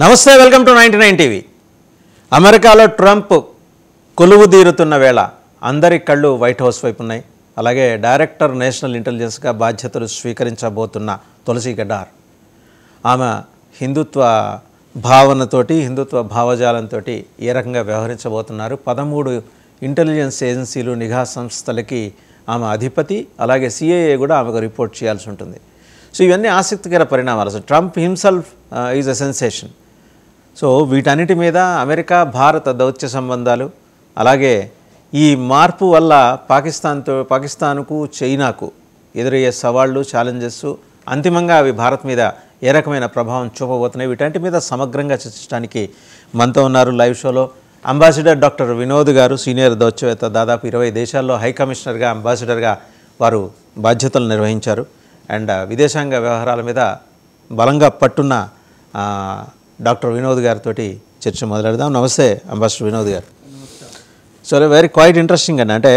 నమస్తే, welcome to 99 TV. అమెరికాలో Trump కొలువు తీరుతున్న వేళ అందరి కళ్ళు వైట్ హౌస్ వైపు ఉన్నాయి. అలాగే డైరెక్టర్ నేషనల్ ఇంటెలిజెన్స్గా బాధ్యతలు స్వీకరించబోతున్న తులసి గడ్డార్ ఆమె హిందుత్వ భావనతోటి హిందుత్వ భావజాలంతో ఏ రకంగా వ్యవహరించబోతున్నారు. 13 ఇంటెలిజెన్స్ ఏజెన్సీలు నిఘా సంస్థలకి ఆమె అధిపతి. అలాగే సిఐఏ కూడా ఆమెకు రిపోర్ట్ చేయాల్సి ఉంటుంది. సో ఇవన్నీ ఆసక్తికర పరిణామాలు. So Trump himself is a sensation. So వీటన్నిటి మీద అమెరికా భారత దౌత్య సంబంధాలు, అలాగే ఈ మార్పు వల్ల పాకిస్తాన్కు చైనాకు ఎదురయ్యే సవాళ్ళు, ఛాలెంజెస్, అంతిమంగా అవి భారత్ మీద ఏ రకమైన ప్రభావం చూపబోతున్నాయి, వీటన్నిటి మీద సమగ్రంగా చర్చించడానికి మనతో ఉన్నారు లైవ్ షోలో అంబాసిడర్ డాక్టర్ వినోద్ గారు, సీనియర్ దౌత్యవేత్త. దాదాపు 20 దేశాల్లో హై కమిషనర్గా, అంబాసిడర్గా వారు బాధ్యతలు నిర్వహించారు. అండ్ విదేశాంగ వ్యవహారాల మీద బలంగా పట్టున్న డాక్టర్ వినోద్ గారితో చర్చ మొదలెడదాం. నమస్తే అంబాసిడర్ వినోద్ గారు. సో వెరీ క్వైట్ ఇంట్రెస్టింగ్ అండి. అంటే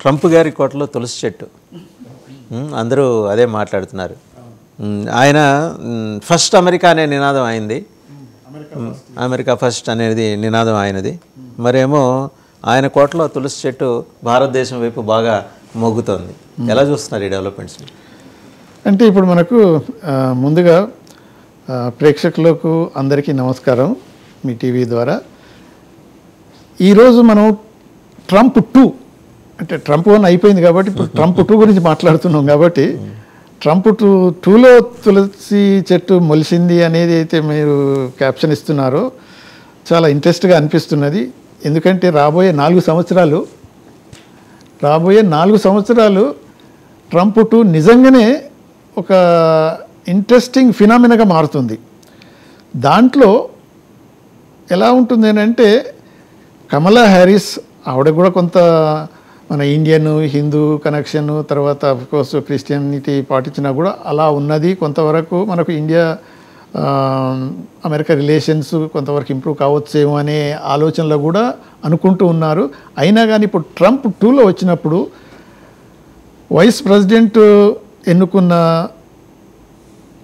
ట్రంప్ గారి కోటలో తులసి చెట్టు, అందరూ అదే మాట్లాడుతున్నారు. ఆయన ఫస్ట్ అమెరికా అనే నినాదం అయింది, అమెరికా ఫస్ట్ అనేది నినాదం ఆయనది. మరేమో ఆయన కోటలో తులసి చెట్టు భారతదేశం వైపు బాగా మొగ్గుతోంది. ఎలా చూస్తున్నారు ఈ డెవలప్మెంట్స్? అంటే ఇప్పుడు మనకు ముందుగా ప్రేక్షకులకు అందరికీ నమస్కారం మీ టీవీ ద్వారా. ఈరోజు మనం ట్రంప్ 2 అంటే ట్రంప్ 1 అయిపోయింది కాబట్టి ఇప్పుడు ట్రంప్ 2 గురించి మాట్లాడుతున్నాం. కాబట్టి ట్రంప్ 2లో తులసి చెట్టు మొలిసింది అనేది అయితే మీరు క్యాప్షన్ ఇస్తున్నారో చాలా ఇంట్రెస్ట్గా అనిపిస్తున్నది. ఎందుకంటే రాబోయే 4 సంవత్సరాలు ట్రంప్ 2 నిజంగానే ఒక ఇంట్రెస్టింగ్ ఫినామినాగా మారుతుంది. దాంట్లో ఎలా ఉంటుంది అంటే కమలా హ్యారిస్, ఆవిడ కూడా కొంత మన ఇండియన్ హిందూ కనెక్షన్, తర్వాత అఫ్కోర్స్ క్రిస్టియానిటీ పాటించినా కూడా అలా ఉన్నది. కొంతవరకు మనకు ఇండియా అమెరికా రిలేషన్స్ కొంతవరకు ఇంప్రూవ్ కావచ్చేమో అనే ఆలోచనలో కూడా అనుకుంటూ ఉన్నారు. అయినా కానీ ఇప్పుడు ట్రంప్ 2లో వచ్చినప్పుడు వైస్ ప్రెసిడెంట్ ఎన్నుకున్న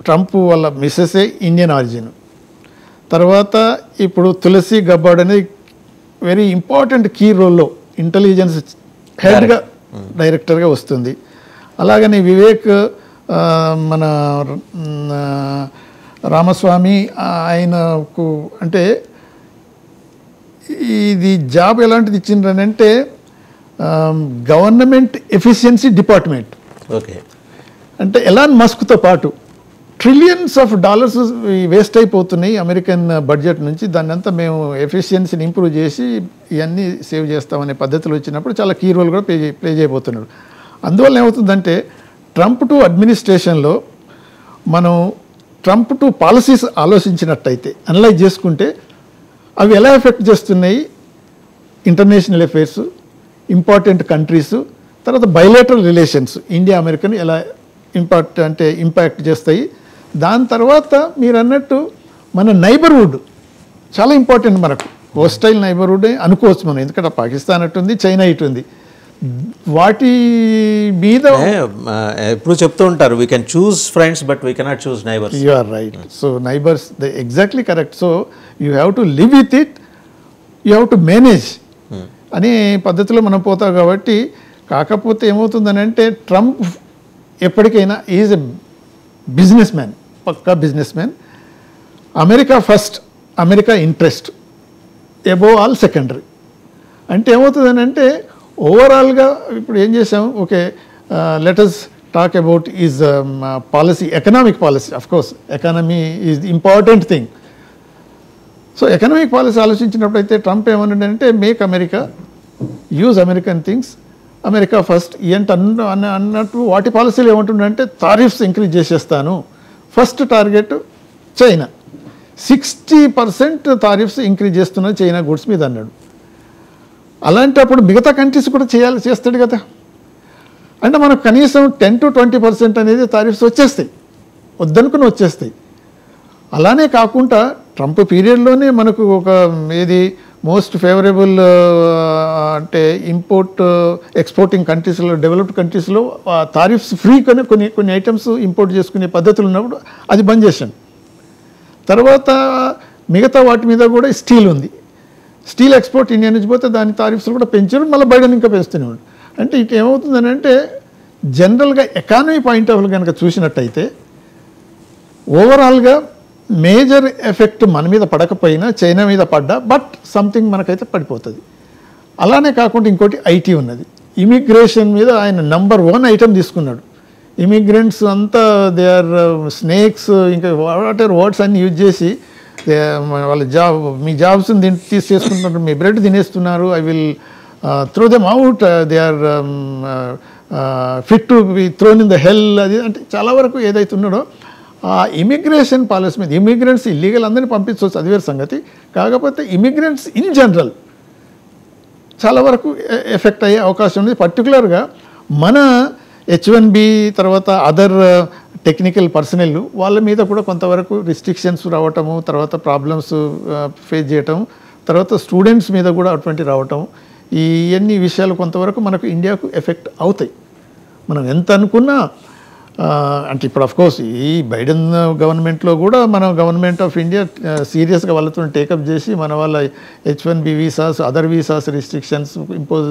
ట్రంప్ వాళ్ళ మిస్సెసే ఇండియన్ ఆరిజిన్. తర్వాత ఇప్పుడు తులసి గబ్బార్డ్ అనేది వెరీ ఇంపార్టెంట్ కీ రోల్లో ఇంటెలిజెన్స్ హెడ్గా డైరెక్టర్గా వస్తుంది. అలాగని వివేక్ మన రామస్వామి ఆయనకు అంటే ఇది జాబ్ ఎలాంటిది ఇచ్చిండ్రనంటే గవర్నమెంట్ ఎఫిషియన్సీ డిపార్ట్మెంట్. ఓకే, అంటే ఎలాన్ మస్క్తో పాటు ట్రిలియన్స్ ఆఫ్ డాలర్స్ వేస్ట్ అయిపోతున్నాయి అమెరికన్ బడ్జెట్ నుంచి. దాన్ని అంతా మేము ఎఫిషియన్సీని ఇంప్రూవ్ చేసి ఇవన్నీ సేవ్ చేస్తామనే పద్ధతులు వచ్చినప్పుడు చాలా కీ రోల్ కూడా ప్లే చేయబోతున్నాడు. అందువల్ల ఏమవుతుందంటే ట్రంప్ 2 అడ్మినిస్ట్రేషన్లో మనం ట్రంప్ 2 పాలసీస్ ఆలోచించినట్టయితే, అనలైజ్ చేసుకుంటే అవి ఎలా ఎఫెక్ట్ చేస్తున్నాయి ఇంటర్నేషనల్ అఫైర్స్, ఇంపార్టెంట్ కంట్రీస్, తర్వాత బైలేటరల్ రిలేషన్స్ ఇండియా అమెరికన్ ఎలా ఇంపాక్ట్ చేస్తాయి. దాని తర్వాత మీరు అన్నట్టు మన నైబర్హుడ్ చాలా ఇంపార్టెంట్. మనకు హోస్టైల్ నైబర్హుడ్ అనుకోవచ్చు మనం, ఎందుకంటే పాకిస్తాన్ అట్టుంది, చైనా ఇటుంది. వాటి మీద ఎప్పుడు చెప్తూ ఉంటారు, we can choose friends but we cannot choose neighbours. You are right. So neighbours exactly correct. So you have to live with it, you have to manage అనే పద్ధతిలో మనం పోతాం. కాబట్టి కాకపోతే ఏమవుతుందని అంటే ట్రంప్ ఎప్పటికైనా ఈజ్ ఎ బిజినెస్ మ్యాన్, పక్కా businessman. America first, America interest above all secondary. అంటే ఏమవుతుందని అంటే ఓవరాల్గా ఇప్పుడు ఏం చేసాం, okay let us talk about is policy, economic policy. Of course economy is important thing. So economic policy ఆలోచించినప్పుడు అయితే ట్రంప్ ఏమన్నాడంటే make America, use American things, America first అన్నట్టు వాటి పాలసీలు ఏమంటుండంటే టారిఫ్స్ ఇంక్రీజ్ చేసేస్తాను. First target China, 60% tariffs increase చేస్తున్నది China goods మీద అన్నాడు. అలాంటప్పుడు మిగతా కంట్రీస్ కూడా చేస్తాడు కదా. అంటే మనకు కనీసం 10 to 20% అనేది టారిఫ్స్ వచ్చేస్తాయి, వద్దనుకుని వచ్చేస్తాయి. అలానే కాకుండా ట్రంప్ పీరియడ్లోనే మనకు ఒక ఏది మోస్ట్ ఫేవరబుల్ అంటే ఎక్స్పోర్టింగ్ కంట్రీస్లో, డెవలప్డ్ కంట్రీస్లో టారిఫ్స్ ఫ్రీ కొన్ని ఐటమ్స్ ఇంపోర్ట్ చేసుకునే పద్ధతులు ఉన్నప్పుడు అది బంద్ చేశాను. తర్వాత మిగతా వాటి మీద కూడా స్టీల్ ఉంది. స్టీల్ ఎక్స్పోర్ట్ ఇండియా నుంచి పోతే దాని టారిఫ్స్ కూడా పెంచారు, మళ్ళీ బైడెన్ ఇంకా పెంచుతూనే ఉంటాడు. అంటే ఇటు ఏమవుతుందని అంటే జనరల్గా ఎకానమీ పాయింట్ ఆఫ్ వ్యూ కనుక చూసినట్టయితే ఓవరాల్గా మేజర్ ఎఫెక్ట్ మన మీద పడకపోయినా చైనా మీద పడ్డా బట్ సంథింగ్ మనకైతే పడిపోతుంది. అలానే కాకుండా ఇంకోటి ఐటీ ఉన్నది. ఇమిగ్రేషన్ మీద ఆయన నంబర్ 1 ఐటమ్ తీసుకున్నాడు. ఇమిగ్రెంట్స్ అంతా దే ఆర్ స్నేక్స్, ఇంకా వాటర్ వర్డ్స్ అన్ని యూజ్ చేసి వాళ్ళ మీ జాబ్స్ని తీసేసుకుంటున్నారు, మీ బ్రెడ్ తినేస్తున్నారు, I will throw them out, they are fit to be thrown in the hell. అది అంటే చాలా వరకు ఏదైతే ఉన్నాడో ఆ ఇమిగ్రేషన్ పాలసీ మీద, ఇమిగ్రెంట్స్ ఇల్లీగల్ అందరినీ పంపించవచ్చు, అది వేరే సంగతి. కాకపోతే ఇమిగ్రెంట్స్ ఇన్ జనరల్ చాలా వరకు ఎఫెక్ట్ అయ్యే అవకాశం ఉంది. పర్టికులర్గా మన H1B తర్వాత అదర్ టెక్నికల్ పర్సనల్ వాళ్ళ మీద కూడా కొంతవరకు రిస్ట్రిక్షన్స్ రావటము, తర్వాత ప్రాబ్లమ్స్ ఫేస్ చేయటం, తర్వాత స్టూడెంట్స్ మీద కూడా అటువంటి రావటం, ఇవన్నీ విషయాలు కొంతవరకు మనకు ఇండియాకు ఎఫెక్ట్ అవుతాయి. మనం ఎంత అనుకున్నా అంటే ఇప్పుడు అఫ్కోర్స్ ఈ బైడెన్ గవర్నమెంట్లో కూడా మన గవర్నమెంట్ ఆఫ్ ఇండియా సీరియస్గా వాళ్ళతో టేకప్ చేసి మన వాళ్ళ H1B visas, other visas restrictions impose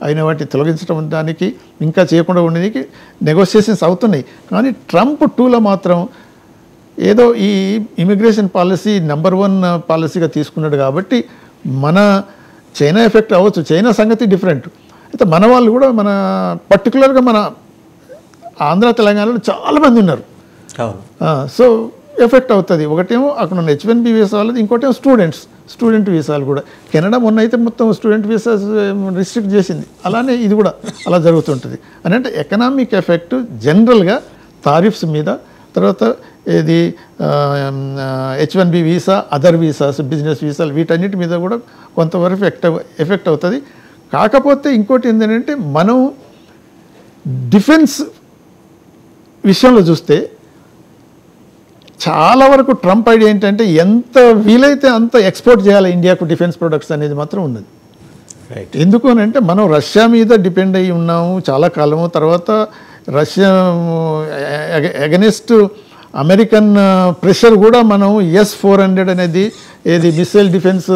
అయిన వాటిని తొలగించడం, దానికి ఇంకా చేయకుండా ఉండడానికి నెగోషియేషన్స్ అవుతున్నాయి. కానీ ట్రంప్ 2లో మాత్రం ఏదో ఈ ఇమిగ్రేషన్ పాలసీ నంబర్ 1 పాలసీగా తీసుకున్నాడు. కాబట్టి మన చైనా ఎఫెక్ట్ అవ్వచ్చు, చైనా సంగతి డిఫరెంట్. అయితే మన వాళ్ళు కూడా మన పర్టికులర్గా మన ఆంధ్ర తెలంగాణలో చాలామంది ఉన్నారు. సో ఎఫెక్ట్ అవుతుంది. ఒకటేమో అక్కడ ఉన్న H1B వీసా వాళ్ళది, ఇంకోటేమో స్టూడెంట్ వీసాలు కూడా. కెనడా మొన్న అయితే మొత్తం స్టూడెంట్ వీసాస్ రిస్ట్రిక్ట్ చేసింది, అలానే ఇది కూడా అలా జరుగుతుంటుంది. అని అంటే ఎకనామిక్ ఎఫెక్ట్ జనరల్గా టారిఫ్స్ మీద, తర్వాత ఇది H1B visa, other visas, business వీసాలు, వీటన్నిటి మీద కూడా కొంతవరకు ఎఫెక్ట్ అవుతుంది. కాకపోతే ఇంకోటి ఏంటంటే మనం డిఫెన్స్ విషయంలో చూస్తే చాలా వరకు ట్రంప్ ఐడియా ఏంటంటే ఎంత వీలైతే అంత ఎక్స్పోర్ట్ చేయాలి ఇండియాకు డిఫెన్స్ ప్రొడక్ట్స్ అనేది మాత్రం ఉన్నది. ఎందుకు అని అంటే మనం రష్యా మీద డిపెండ్ అయ్యి ఉన్నాము చాలా కాలము. తర్వాత రష్యా అగెనిస్ట్ అమెరికన్ ప్రెషర్ కూడా మనం S-400 అనేది ఏది మిసైల్ డిఫెన్స్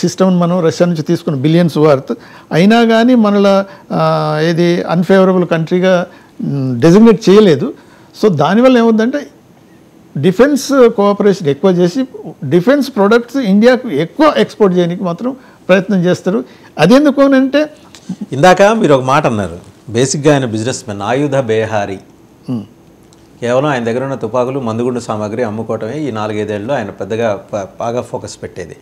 సిస్టమ్ మనం రష్యా నుంచి తీసుకున్న బిలియన్స్ వర్త్ అయినా కానీ మనలా ఏది అన్ఫేవరబుల్ కంట్రీగా డెసిగ్నేట్ చేయలేదు. సో దానివల్ల ఏముందంటే డిఫెన్స్ కోఆపరేషన్ ఎక్కువ చేసి డిఫెన్స్ ప్రొడక్ట్స్ ఇండియాకు ఎక్కువ ఎక్స్పోర్ట్ చేయడానికి మాత్రం ప్రయత్నం చేస్తారు. అదెందుకు అంటే ఇందాక మీరు ఒక మాట అన్నారు, బేసిక్గా ఆయన బిజినెస్ మ్యాన్, ఆయుధ బేహారీ. కేవలం ఆయన దగ్గర ఉన్న తుపాకులు, మందుగుండు సామాగ్రి అమ్ముకోవటమే ఈ 4-5 ఏళ్ళలో ఆయన పెద్దగా బాగా ఫోకస్ పెట్టేది.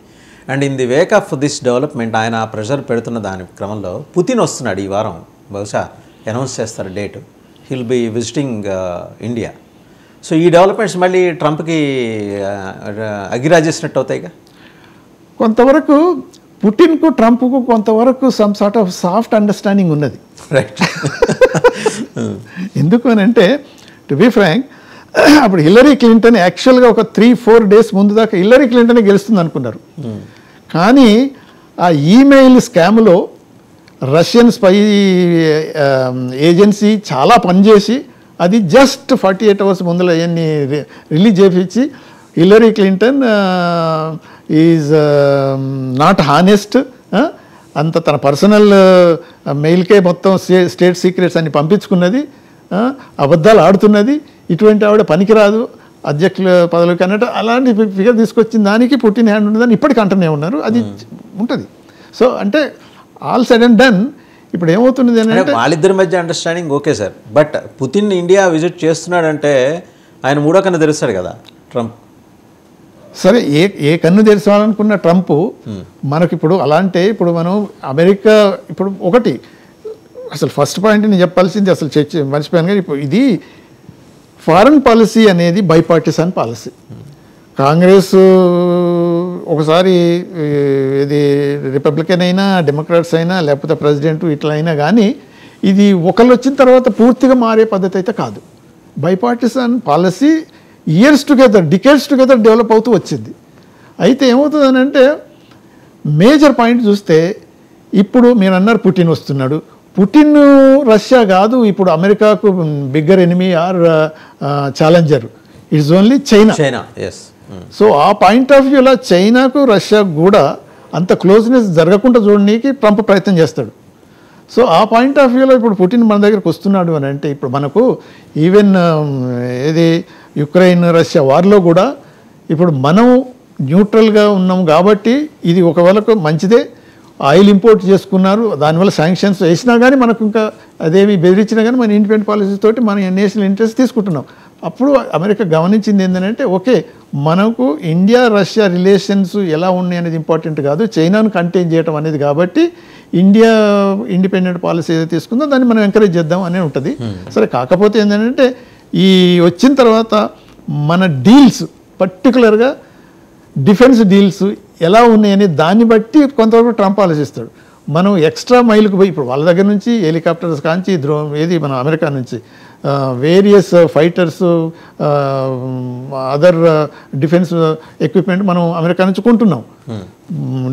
And in the Wake of this development ఆయన ప్రెషర్ పెడుతున్న దాని క్రమంలో పుతిన్ వస్తున్నాడు. ఈ వారం బహుశా అనౌన్స్ చేస్తారు date, he'll be visiting India. So ఈ డెవలప్మెంట్స్ మళ్ళీ ట్రంప్కి అగిరాజేసినట్టు అవుతాయిగా. కొంతవరకు పుటిన్కు ట్రంప్కు కొంతవరకు some sort of soft understanding ఉన్నది. రైట్. ఎందుకు అని అంటే టు బి ఫ్రాంక్, అప్పుడు హిల్లరీ క్లింటన్ యాక్చువల్గా ఒక 3-4 డేస్ ముందు దాకా హిల్లరీ క్లింటనే గెలుస్తుంది అనుకున్నారు. కానీ ఆ ఈమెయిల్ స్కామ్లో రష్యన్ స్పై ఏజెన్సీ చాలా పనిచేసి అది జస్ట్ 48 అవర్స్ ముందులో అవన్నీ రిలీజ్ చేయించి Hillary Clinton is not honest, అంత తన పర్సనల్ మెయిల్కే మొత్తం స్టేట్ సీక్రెట్స్ అన్ని పంపించుకున్నది, అబద్ధాలు ఆడుతున్నది, ఇటువంటి ఆవిడ పనికిరాదు అధ్యక్షుల పదవికి అన్నట్టు అలాంటి ఫిగర్ తీసుకొచ్చిన దానికి పుట్టిన హ్యాండ్ ఉన్నదని ఇప్పటికి అంటూనే ఉన్నారు. అది ఉంటుంది. సో అంటే ఆల్ సెడ్ అండ్ డన్ ఇప్పుడు ఏమవుతున్నది అంటే వాళ్ళిద్దరి మధ్య understanding okay sir, but Putin India visit చేస్తున్నాడంటే ఆయన మూడో కన్ను తెరుస్తాడు కదా ట్రంప్. సరే, ఏ కన్ను తెరచాలనుకున్న ట్రంప్ మనకి ఇప్పుడు అలా అంటే ఇప్పుడు మనం అమెరికా ఇప్పుడు ఒకటి అసలు ఫస్ట్ పాయింట్ నేను చెప్పాల్సింది అసలు మర్చిపోయాను కానీ ఇప్పుడు ఇది ఫారెన్ పాలసీ అనేది బైపార్టిసన్ పాలసీ. కాంగ్రెస్ ఒకసారి ఇది రిపబ్లికన్ అయినా డెమోక్రాట్స్ అయినా లేకపోతే ప్రెసిడెంట్ ఇట్లా అయినా కానీ ఇది ఒకళ్ళు వచ్చిన తర్వాత పూర్తిగా మారే పద్ధతి అయితే కాదు. Bipartisan policy years together, decades together develop అవుతూ వచ్చింది. అయితే ఏమవుతుందని అంటే మేజర్ పాయింట్ చూస్తే ఇప్పుడు మీరు అన్నారు పుటిన్ వస్తున్నాడు. పుటిన్ రష్యా కాదు ఇప్పుడు అమెరికాకు bigger enemy or challenger, it's only China. So ఆ పాయింట్ ఆఫ్ వ్యూలో చైనాకు రష్యాకు కూడా అంత క్లోజ్నెస్ జరగకుండా చూడడానికి ట్రంప్ ప్రయత్నం చేస్తాడు. సో ఆ పాయింట్ ఆఫ్ వ్యూలో ఇప్పుడు పుటిన్ మన దగ్గరకు వస్తున్నాడు అని అంటే ఇప్పుడు మనకు ఈవెన్ ఏది యుక్రెయిన్ రష్యా వార్లో కూడా ఇప్పుడు మనం న్యూట్రల్గా ఉన్నాం కాబట్టి ఇది ఒకవేళకు మంచిదే. ఆయిల్ ఇంపోర్ట్ చేసుకున్నారు, దానివల్ల శాంక్షన్స్ వేసినా కానీ మనకు ఇంకా అదేమి బెదిరించినా కానీ మన ఇండిపెండెంట్ పాలసీ తోటి మన నేషనల్ ఇంట్రెస్ట్ తీసుకుంటున్నాం. అప్పుడు అమెరికా గమనించింది ఏంటంటే ఓకే మనకు ఇండియా రష్యా రిలేషన్స్ ఎలా ఉన్నాయి అనేది ఇంపార్టెంట్ కాదు, చైనాను కంటైన్ చేయడం అనేది. కాబట్టి ఇండియా ఇండిపెండెంట్ పాలసీ ఏదైతే తీసుకుందో దాన్ని మనం ఎంకరేజ్ చేద్దాం అనే ఉంటుంది. సరే, కాకపోతే ఏంటంటే ఈ వచ్చిన తర్వాత మన డీల్స్ పర్టికులర్గా డిఫెన్స్ డీల్స్ ఎలా ఉన్నాయని దాన్ని బట్టి కొంతవరకు ట్రంప్ ఆలోచిస్తాడు. మనం ఎక్స్ట్రా మైలుకు పోయి ఇప్పుడు వాళ్ళ దగ్గర నుంచి హెలికాప్టర్స్ కాంచి ఏది మన అమెరికా నుంచి various fighters other defence equipment మనం అమెరికా నుంచి కొంటున్నాం.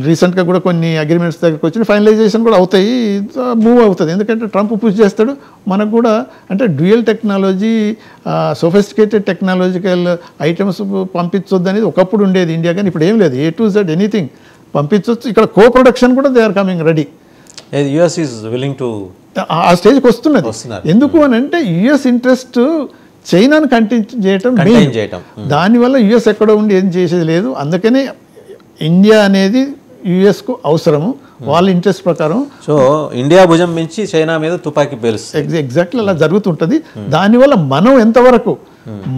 రీసెంట్గా కూడా కొన్ని అగ్రిమెంట్స్ దగ్గరకు వచ్చి ఫైనలైజేషన్ కూడా అవుతాయి, మూవ్ అవుతుంది. ఎందుకంటే ట్రంప్ పుష్ చేస్తాడు మనకు కూడా. అంటే dual technology sophisticated technological items పంపించొద్దు అనేది ఒకప్పుడు ఉండేది ఇండియా, కానీ ఇప్పుడు ఏం లేదు. A to Z ఎనీథింగ్ పంపించవచ్చు. ఇక్కడ కో ప్రొడక్షన్ కూడా they are coming ready. US is willing to ఆ స్టేజ్కి వస్తున్నది. ఎందుకు అని అంటే యుఎస్ ఇంట్రెస్ట్ చైనాను కంటిన్యూ చేయటం, దానివల్ల యుఎస్ ఎక్కడో ఉండి ఏం చేసేది లేదు. అందుకనే ఇండియా అనేది యుఎస్కు అవసరము వాళ్ళ ఇంట్రెస్ట్ ప్రకారం. సో ఇండియా భుజం మించి చైనా మీద తుపాకీ పేలుస్తుంది. ఎగ్జాక్ట్లీ అలా జరుగుతుంటుంది. దానివల్ల మనం ఎంతవరకు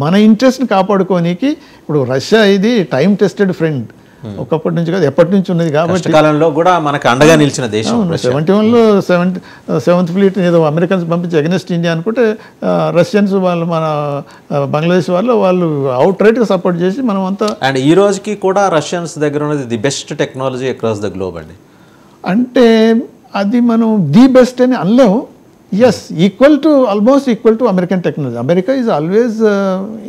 మన ఇంట్రెస్ట్ని కాపాడుకోనికి ఇప్పుడు రష్యా ఇది టైం టెస్టెడ్ ఫ్రెండ్, ఒకప్పటి నుంచి కాదు ఎప్పటి నుంచి ఉన్నది. కాబట్టి కాలంలో కూడా మనకు అండగా నిలిచిన దేశం. 71లో 7th ఫ్లీట్ ఏదో అమెరికన్స్ పంపించి అగెనిస్ట్ ఇండియా అనుకుంటే రష్యన్స్ వాళ్ళు మన బంగ్లాదేశ్ వాళ్ళు అవుట్ రైట్గా సపోర్ట్ చేసి మనం అంతా. అండ్ ఈ రోజుకి కూడా రష్యన్స్ దగ్గర ఉన్నది the best technology across the globe అండి. అంటే అది మనం ది బెస్ట్ అని అనలేము. Yes, almost equal to American technology. America is always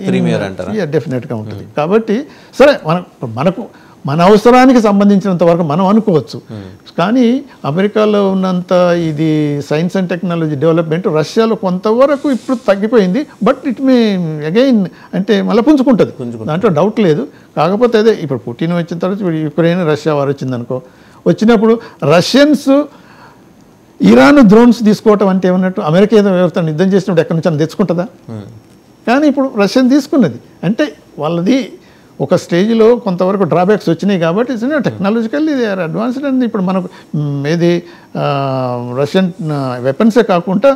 premier అంటారా? డెఫినెట్గా ఉంటుంది. కాబట్టి సరే మనకు మన అవసరానికి సంబంధించినంత వరకు మనం అనుకోవచ్చు. కానీ అమెరికాలో ఉన్నంత ఇది సైన్స్ అండ్ టెక్నాలజీ డెవలప్మెంట్ రష్యాలో కొంతవరకు ఇప్పుడు తగ్గిపోయింది. బట్ ఇట్ మే అగైన్ అంటే మళ్ళీ పుంజుకుంటుంది, దాంట్లో డౌట్ లేదు. కాకపోతే అదే ఇప్పుడు పుటిన్ వచ్చిన తర్వాత ఇప్పుడు యుక్రెయిన్ రష్యా వారు వచ్చిందనుకో, వచ్చినప్పుడు రష్యన్స్ ఇరాన్ డ్రోన్స్ తీసుకోవటం అంటే ఏమన్నట్టు అమెరికా ఏదో ఎవరితో యుద్ధం చేసినప్పుడు ఎక్కడి నుంచి తెచ్చుకుంటుందా? కానీ ఇప్పుడు రష్యన్ తీసుకున్నది అంటే వాళ్ళది ఒక స్టేజ్లో కొంతవరకు డ్రాబ్యాక్స్ వచ్చినాయి. కాబట్టి technologically they are advanced. And ఇప్పుడు మనకు ఏది రష్యన్ వెపన్సే కాకుండా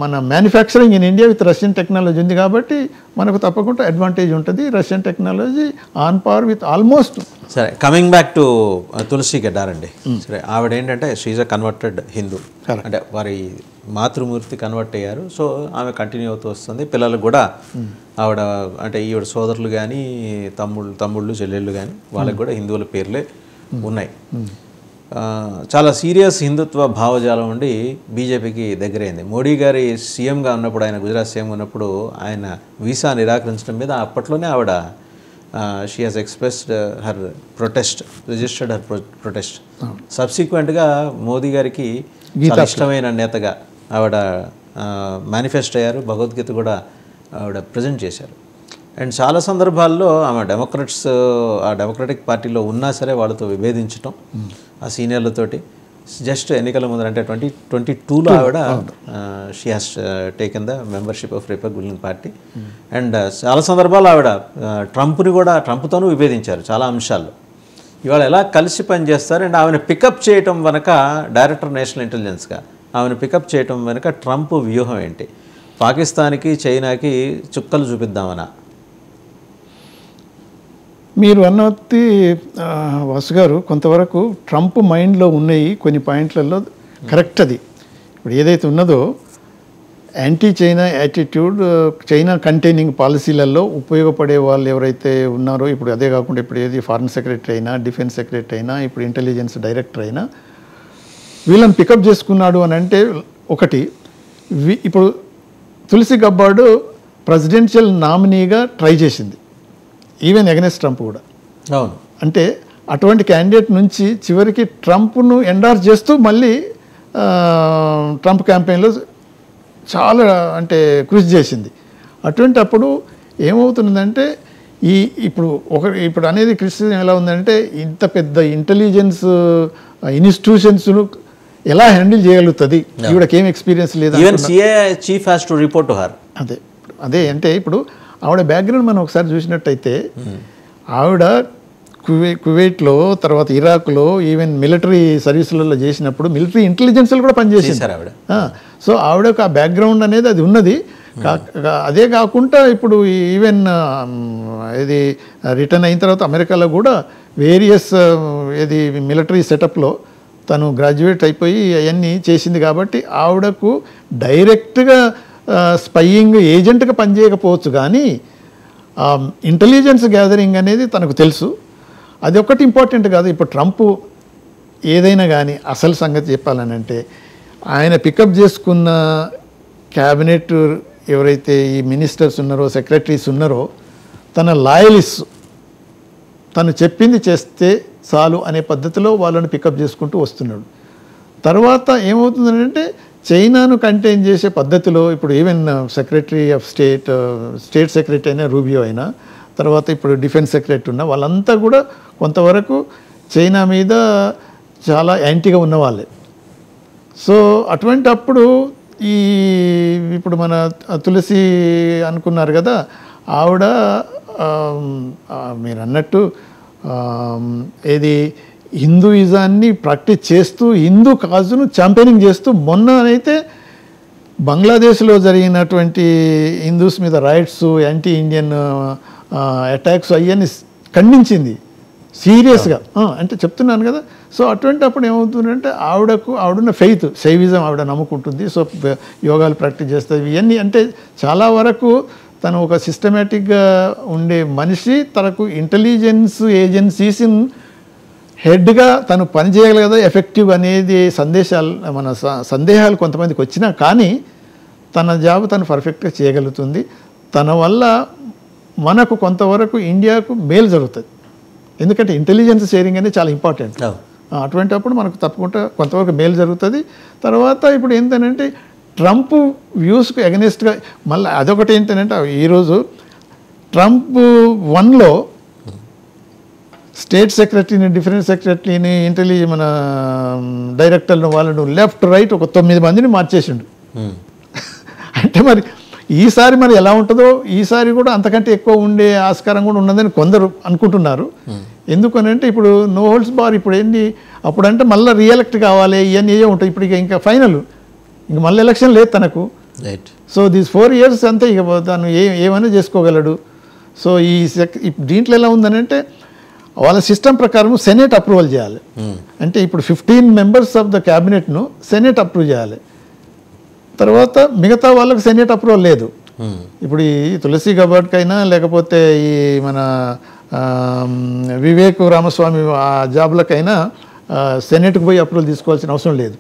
మన manufacturing in India with Russian technology ఉంది. కాబట్టి మనకు తప్పకుండా అడ్వాంటేజ్ ఉంటుంది. Russian technology on par with almost. సరే, కమింగ్ బ్యాక్ టు తులసి గడ్డారండి. సరే, ఆవిడ ఏంటంటే షీజ్ అ కన్వర్టెడ్ హిందూ, అంటే వారి మాతృమూర్తి కన్వర్ట్ అయ్యారు. సో ఆమె కంటిన్యూ అవుతూ వస్తుంది. పిల్లలకు కూడా ఆవిడ అంటే ఈవిడ సోదరులు కానీ తమ్ముళ్ళు చెల్లెళ్ళు కానీ వాళ్ళకి కూడా హిందువుల పేర్లే ఉన్నాయి. చాలా సీరియస్ హిందుత్వ భావజాలం ఉండి బీజేపీకి దగ్గరైంది. మోడీ గారి సీఎంగా ఉన్నప్పుడు, ఆయన గుజరాత్ సీఎంగా ఉన్నప్పుడు ఆయన వీసా నిరాకరించడం మీద అప్పట్లోనే ఆవిడ she has expressed her protest, registered her protest. సబ్సిక్వెంట్గా మోదీ గారికి చాలా ఇష్టమైన నేతగా ఆవిడ మేనిఫెస్ట్ అయ్యారు. భగవద్గీత కూడా ఆవిడ ప్రజెంట్ చేశారు. అండ్ చాలా సందర్భాల్లో ఆమె డెమోక్రటిక్ పార్టీలో ఉన్నా సరే వాళ్ళతో విభేదించడం ఆ సీనియర్లతోటి. జస్ట్ ఎన్నికల ముందర అంటే 2022లో ఆవిడ she has taken the membership of Republican party. And చాలా సందర్భాల్లో ఆవిడ ట్రంప్తోనూ విభేదించారు చాలా అంశాల్లో. ఇవాళ ఎలా కలిసి పనిచేస్తారు? అండ్ ఆమెను పికప్ చేయటం వెనక డైరెక్టర్ నేషనల్ ఇంటెలిజెన్స్గా ఆమెను పికప్ చేయటం వెనక ట్రంప్ వ్యూహం ఏంటి? పాకిస్తాన్కి చైనాకి చుక్కలు చూపిద్దామనా? మీరు అన్నది వాసు గారు కొంతవరకు ట్రంప్ మైండ్లో ఉన్నాయి కొన్ని పాయింట్లలో కరెక్ట్. అది ఇప్పుడు ఏదైతే ఉన్నదో anti China attitude, China containing పాలసీలలో ఉపయోగపడే వాళ్ళు ఎవరైతే ఉన్నారో, ఇప్పుడు అదే కాకుండా ఇప్పుడు ఏది ఫారెన్ సెక్రటరీ అయినా, డిఫెన్స్ సెక్రటరీ అయినా, ఇప్పుడు ఇంటెలిజెన్స్ డైరెక్టర్ అయినా వీళ్ళని పికప్ చేసుకున్నాడు అని అంటే ఒకటి. ఇప్పుడు తులసి గబ్బార్డ్ ప్రెసిడెన్షియల్ నామినీగా ట్రై చేసింది, ఈవెన్ ఎగనెస్ట్ ట్రంప్ కూడా. అవును, అంటే అటువంటి క్యాండిడేట్ నుంచి చివరికి ట్రంప్ను ఎండార్స్ చేస్తూ మళ్ళీ ట్రంప్ క్యాంపెయిన్లో చాలా అంటే కృషి చేసింది. అటువంటి అప్పుడు ఏమవుతుందంటే ఇప్పుడు అనేది క్రిటిసిజం ఎలా ఉందంటే ఇంత పెద్ద ఇంటెలిజెన్స్ ఇన్స్టిట్యూషన్స్ను ఎలా హ్యాండిల్ చేయగలుగుతుంది, ఈవిడకి ఏం ఎక్స్పీరియన్స్ లేదా. Even CA chief has to report to her. అదే అంటే ఇప్పుడు ఆవిడ బ్యాక్గ్రౌండ్ మనం ఒకసారి చూసినట్టయితే ఆవిడ కువైట్లో తర్వాత ఇరాక్లో ఈవెన్ మిలిటరీ సర్వీసులలో చేసినప్పుడు మిలిటరీ ఇంటెలిజెన్స్లో కూడా పనిచేసింది ఆవిడ. సో ఆవిడకు ఆ బ్యాక్గ్రౌండ్ అనేది అది ఉన్నది. అదే కాకుండా ఇప్పుడు ఈవెన్ ఇది రిటర్న్ అయిన తర్వాత అమెరికాలో కూడా వేరియస్ ఇది మిలిటరీ సెటప్లో తను గ్రాడ్యుయేట్ అయిపోయి అవన్నీ చేసింది. కాబట్టి ఆవిడకు డైరెక్ట్గా స్పైయింగ్ ఏజెంట్గా పనిచేయకపోవచ్చు, కానీ ఇంటెలిజెన్స్ గ్యాదరింగ్ అనేది తనకు తెలుసు. అది ఒక్కటి ఇంపార్టెంట్ కాదు. ఇప్పుడు ట్రంప్ ఏదైనా కానీ అసలు సంగతి చెప్పాలని అంటే ఆయన పికప్ చేసుకున్న క్యాబినెట్ ఎవరైతే ఈ మినిస్టర్స్ ఉన్నారో సెక్రటరీస్ ఉన్నారో తన లాయలిస్ట్, తను చెప్పింది చేస్తే చాలు అనే పద్ధతిలో వాళ్ళని పికప్ చేసుకుంటూ వస్తున్నాడు. తర్వాత ఏమవుతుందంటే చైనాను కంటైన్ చేసే పద్ధతిలో ఇప్పుడు even secretary of state secretary అయినా రూబియో అయినా తర్వాత ఇప్పుడు డిఫెన్స్ సెక్రటరీ ఉన్న వాళ్ళంతా కూడా కొంతవరకు చైనా మీద చాలా యాంటీగా ఉన్నవాళ్ళే. సో అటువంటి అప్పుడు ఇప్పుడు మన తులసి అనుకున్నారు కదా, ఆవిడ మీరు అన్నట్టు ఏది హిందూయిజాన్ని ప్రాక్టీస్ చేస్తూ హిందూ కాజును చాంపియనింగ్ చేస్తూ మొన్న అయితే బంగ్లాదేశ్లో జరిగినటువంటి హిందూస్ మీద రైట్స్ యాంటీ ఇండియన్ అటాక్స్ అవన్నీ ఖండించింది సీరియస్గా. అంటే చెప్తున్నాను కదా. సో అటువంటి అప్పుడు ఏమవుతుందంటే ఆవిడున్న ఫెయిత్ శైవిజం ఆవిడ నమ్ముకుంటుంది. సో యోగాలు ప్రాక్టీస్ చేస్తుంది. ఇవన్నీ అంటే చాలా వరకు తను ఒక సిస్టమేటిక్గా ఉండే మనిషి. తనకు ఇంటెలిజెన్స్ ఏజెన్సీస్ హెడ్గా తను పనిచేయగలగదా ఎఫెక్టివ్ అనేది సందేహాలు కొంతమందికి వచ్చినా కానీ తన జాబ్ తను పర్ఫెక్ట్గా చేయగలుగుతుంది. తన వల్ల మనకు కొంతవరకు ఇండియాకు మేలు జరుగుతుంది. ఎందుకంటే ఇంటెలిజెన్స్ షేరింగ్ అనేది చాలా ఇంపార్టెంట్. అటువంటి అప్పుడు మనకు తప్పకుండా కొంతవరకు మేలు జరుగుతుంది. తర్వాత ఇప్పుడు ఏంటంటే ట్రంప్ వ్యూస్కు ఎగనెస్ట్గా మళ్ళీ అదొకటి ఏంటంటే ఈరోజు ట్రంప్ 1లో స్టేట్ సెక్రటరీని డిఫెన్స్ సెక్రటరీని మన డైరెక్టర్లను వాళ్ళను లెఫ్ట్ రైట్ ఒక 9 మందిని మార్చేసిండు. అంటే మరి ఈసారి మరి ఎలా ఉంటుందో, ఈసారి కూడా అంతకంటే ఎక్కువ ఉండే ఆస్కారం కూడా ఉన్నదని కొందరు అనుకుంటున్నారు. ఎందుకనంటే ఇప్పుడు నో హోల్డ్స్ బార్ ఇప్పుడు ఏంటి అప్పుడంటే మళ్ళీ రీఎలెక్ట్ కావాలి ఇవన్నీ ఏ ఉంటాయి. ఇప్పుడు ఇంకా ఫైనల్ ఇంక మళ్ళీ ఎలక్షన్ లేదు తనకు. సో దీస్ 4 years అంతే ఇక తను ఏమైనా చేసుకోగలడు. సో దీంట్లో ఎలా ఉందనంటే వాళ్ళ సిస్టమ్ ప్రకారం సెనేట్ అప్రూవల్ చేయాలి. అంటే ఇప్పుడు 15 members ఆఫ్ ద క్యాబినెట్ను సెనేట్ అప్రూవ్ చేయాలి. తర్వాత మిగతా వాళ్ళకు సెనేట్ అప్రూవల్ లేదు. ఇప్పుడు ఈ తులసి గబాడ్కైనా లేకపోతే ఈ మన వివేక్ రామస్వామి ఆ జాబ్లకైనా సెనేట్కి పోయి అప్రూవల్ తీసుకోవాల్సిన అవసరం లేదు.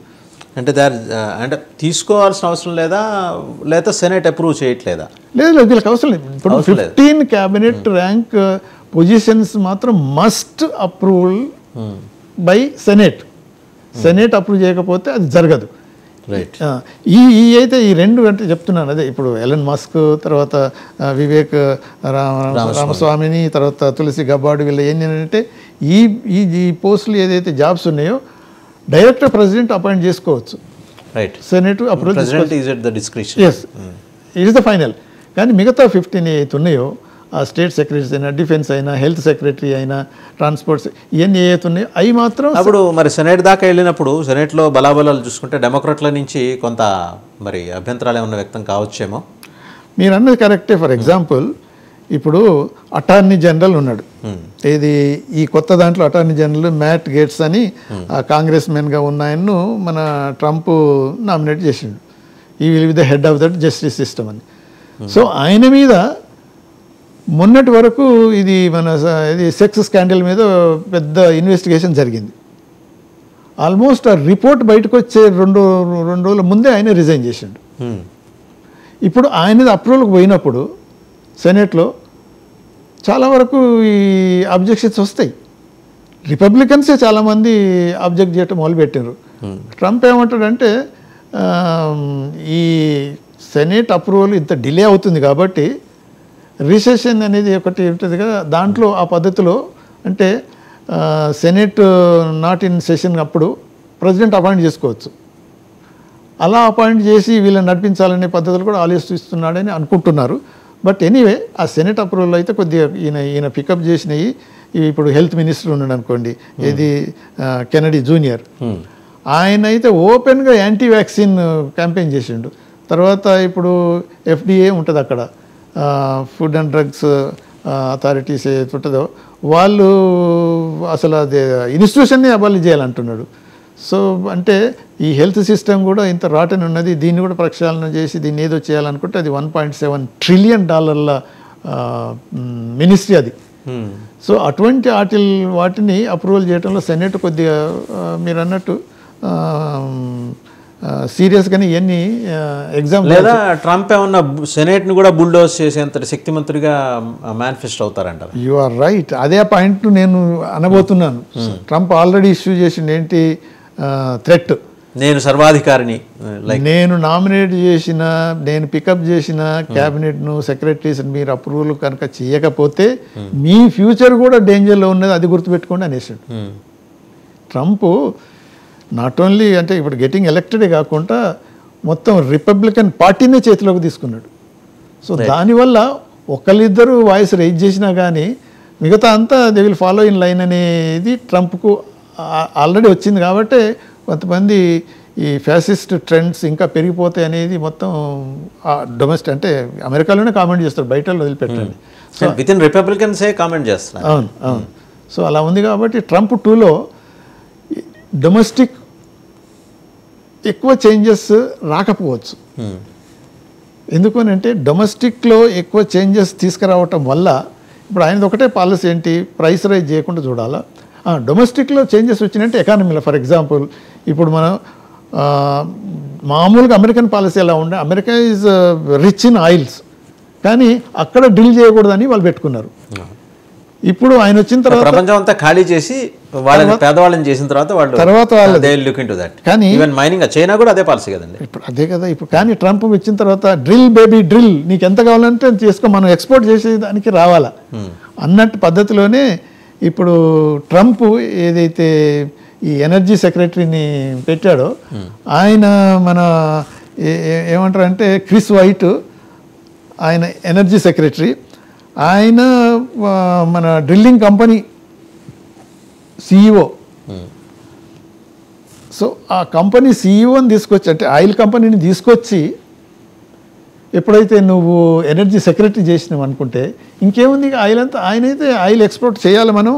అంటే తీసుకోవాల్సిన అవసరం లేదా సెనేట్ అప్రూవ్ చేయట్లేదా? లేదు వీళ్ళకి అవసరం లేదు. ఇప్పుడు 15 క్యాబినెట్ ర్యాంక్ పొజిషన్స్ మాత్రం must approval by senate approve చేయకపోతే అది జరగదు. రైట్. అయితే ఈ 2 అంటే చెప్తున్నాను అదే ఇప్పుడు ఎలన్ మస్క్ తర్వాత వివేక్ రామస్వామిని తర్వాత తులసి గబార్డ్ వీళ్ళు ఏంటంటే ఈ పోస్టులు ఏదైతే జాబ్స్ ఉన్నాయో డైరెక్టర్ ప్రెసిడెంట్ అపాయింట్ చేసుకోవచ్చు. Right. Senate approval yes it is the final. కానీ మిగతా 15 ఏవైతే ఉన్నాయో ఆ స్టేట్ సెక్రటరీస్ అయినా డిఫెన్స్ అయినా హెల్త్ సెక్రటరీ అయినా ట్రాన్స్పోర్ట్స్ ఇవన్నీ ఏవైతే ఉన్నాయో అవి మాత్రం అప్పుడు మరి సెనేట్ దాకా వెళ్ళినప్పుడు సెనేట్లో బలాబలాలు చూసుకుంటే డెమోక్రాట్ల నుంచి కొంత మరి అభ్యంతరాలు ఏమన్నా వ్యక్తం కావచ్చేమో. మీరు అన్నది కరెక్టే. ఫర్ ఎగ్జాంపుల్ ఇప్పుడు అటార్నీ జనరల్ ఉన్నాడు. ఇది ఈ కొత్త దాంట్లో అటార్నీ జనరల్ మ్యాట్ గేట్స్ అని కాంగ్రెస్ మెన్గా ఉన్న ఆయన్ను మన ట్రంప్ నామినేట్ చేసిండు. ఈ will be the head of that justice system అని. సో ఆయన మీద మొన్నటి వరకు ఇది సెక్స్ స్కాండల్ మీద పెద్ద ఇన్వెస్టిగేషన్ జరిగింది. ఆల్మోస్ట్ ఆ రిపోర్ట్ బయటకు వచ్చే రెండు రోజుల ముందే ఆయన రిజైన్ చేసిండు. ఇప్పుడు ఆయనది అప్రూవల్కి పోయినప్పుడు సెనేట్లో చాలా వరకు ఈ అబ్జెక్షన్స్ వస్తాయి. రిపబ్లికన్సే చాలామంది అబ్జెక్ట్ చేయటం మొదలుపెట్టారు. ట్రంప్ ఏమంటాడంటే ఈ సెనేట్ అప్రూవల్ ఇంత డిలే అవుతుంది కాబట్టి రిసెషన్ అనేది ఒకటి ఉంటుంది కదా, దాంట్లో ఆ పద్ధతిలో అంటే సెనేట్ నాట్ ఇన్ సెషన్ అప్పుడు ప్రెసిడెంట్ అపాయింట్ చేసుకోవచ్చు. అలా అపాయింట్ చేసి వీళ్ళని నడిపించాలనే పద్ధతులు కూడా ఆలోచిస్తున్నాడని అనుకుంటున్నారు. బట్ ఎనీవే ఆ సెనేట్ అప్రూవల్ అయితే కొద్దిగా ఈయన పికప్ చేసినవి. ఇప్పుడు హెల్త్ మినిస్టర్ ఉన్నాడు అనుకోండి, ఇది కెనడీ జూనియర్, ఆయన అయితే ఓపెన్గా యాంటీ వ్యాక్సిన్ క్యాంపెయిన్ చేసిండు. తర్వాత ఇప్పుడు FDA ఉంటుంది అక్కడ, ఫుడ్ అండ్ డ్రగ్స్ అథారిటీస్ ఏటుంటుందో వాళ్ళు అసలు అది ఇన్స్టిట్యూషన్ని అబాలిష్ చేయాలంటున్నాడు. సో అంటే ఈ హెల్త్ సిస్టమ్ కూడా ఇంత రాటన్ ఉన్నది, దీన్ని కూడా ప్రక్షాళన చేసి దీన్ని ఏదో చేయాలనుకుంటే అది $1.7 ట్రిలియన్ మినిస్ట్రీ అది. సో అటువంటి వాటిని అప్రూవల్ చేయడంలో సెనేట్ కొద్దిగా మీరు అన్నట్టు సీరియస్గానే ఇవన్నీ ఎగ్జామ్. లేదా ట్రంప్ ఏమన్నా సెనేట్ని కూడా బుల్డోజ్ చేసేంత శక్తిమంతుడిగా మేనిఫెస్టో అవుతారంటారు. యు ఆర్ రైట్, అదే పాయింట్ నేను అనబోతున్నాను. ట్రంప్ ఆల్రెడీ ఇష్యూ చేసింది ఏంటి, థ్రెట్, నేను సర్వాధికారిని, నేను నామినేట్ చేసిన, నేను పికప్ చేసిన క్యాబినెట్ను సెక్రటరీస్ మీరు అప్రూవల్ కనుక చేయకపోతే మీ ఫ్యూచర్ కూడా డేంజర్లో ఉన్నది, అది గుర్తుపెట్టుకోండి అనేసాడు. ట్రంప్ నాట్ ఓన్లీ అంటే ఇప్పుడు గెటింగ్ ఎలక్టెడే కాకుండా మొత్తం రిపబ్లికన్ పార్టీనే చేతిలోకి తీసుకున్నాడు. సో దానివల్ల ఒకళ్ళిద్దరు వాయిస్ రైజ్ చేసినా కానీ మిగతా అంతా they will follow in line అనేది ట్రంప్కు ఆల్రెడీ వచ్చింది. కాబట్టి కొంతమంది ఈ ఫ్యాసిస్ట్ ట్రెండ్స్ ఇంకా పెరిగిపోతాయి అనేది మొత్తం డొమెస్టిక్ అంటే అమెరికాలోనే కామెంట్ చేస్తారు, బయట వదిలిపెట్టండి. సో విత్ ఇన్ రిపబ్లికన్సే కామెంట్ చేస్తున్నారు. అవును అవును. సో అలా ఉంది కాబట్టి ట్రంప్ 2లో డొమెస్టిక్ ఎక్కువ చేంజెస్ రాకపోవచ్చు. ఎందుకనంటే డొమెస్టిక్లో ఎక్కువ చేంజెస్ తీసుకురావటం వల్ల ఇప్పుడు ఆయనది ఒకటే పాలసీ ఏంటి, ప్రైస్ రైజ్ చేయకుండా చూడాలా. డొమెస్టిక్లో చేంజెస్ వచ్చినట్టే ఎకానమీలో ఫర్ ఎగ్జాంపుల్ ఇప్పుడు మనం మామూలుగా అమెరికన్ పాలసీ ఎలా ఉండే, America is rich in oils, కానీ అక్కడ డ్రిల్ చేయకూడదని వాళ్ళు పెట్టుకున్నారు. ఇప్పుడు ఆయన వచ్చిన తర్వాత ప్రపంచం అంతా ఖాళీ చేసి వాళ్ళని పేదవాళ్ళని చేసిన తర్వాత కానీ ఈవెన్ మైనింగ్ చైనా కూడా అదే పాలసీ కదండి. ఇప్పుడు అదే కదా. ఇప్పుడు కానీ ట్రంప్ వచ్చిన తర్వాత డ్రిల్ బేబీ డ్రిల్, నీకు ఎంత కావాలంటే చేసుకో, మనం ఎక్స్పోర్ట్ చేసేదానికి రావాలా అన్నట్టు పద్ధతిలోనే ఇప్పుడు ట్రంప్ ఏదైతే ఈ ఎనర్జీ సెక్రటరీని పెట్టాడో ఆయన మన ఏమంటారు అంటే క్రిస్ వైట్, ఆయన ఎనర్జీ సెక్రటరీ, ఆయన మన డ్రిల్లింగ్ కంపెనీ CEO. సో ఆ కంపెనీ CEOని తీసుకొచ్చి అంటే ఆయిల్ కంపెనీని తీసుకొచ్చి ఎప్పుడైతే నువ్వు ఎనర్జీ సెక్రటరీ చేసినావు అనుకుంటే ఇంకేముంది, ఆయిల్ అంతా ఆయనైతే ఆయిల్ ఎక్స్పోర్ట్ చేయాలి, మనం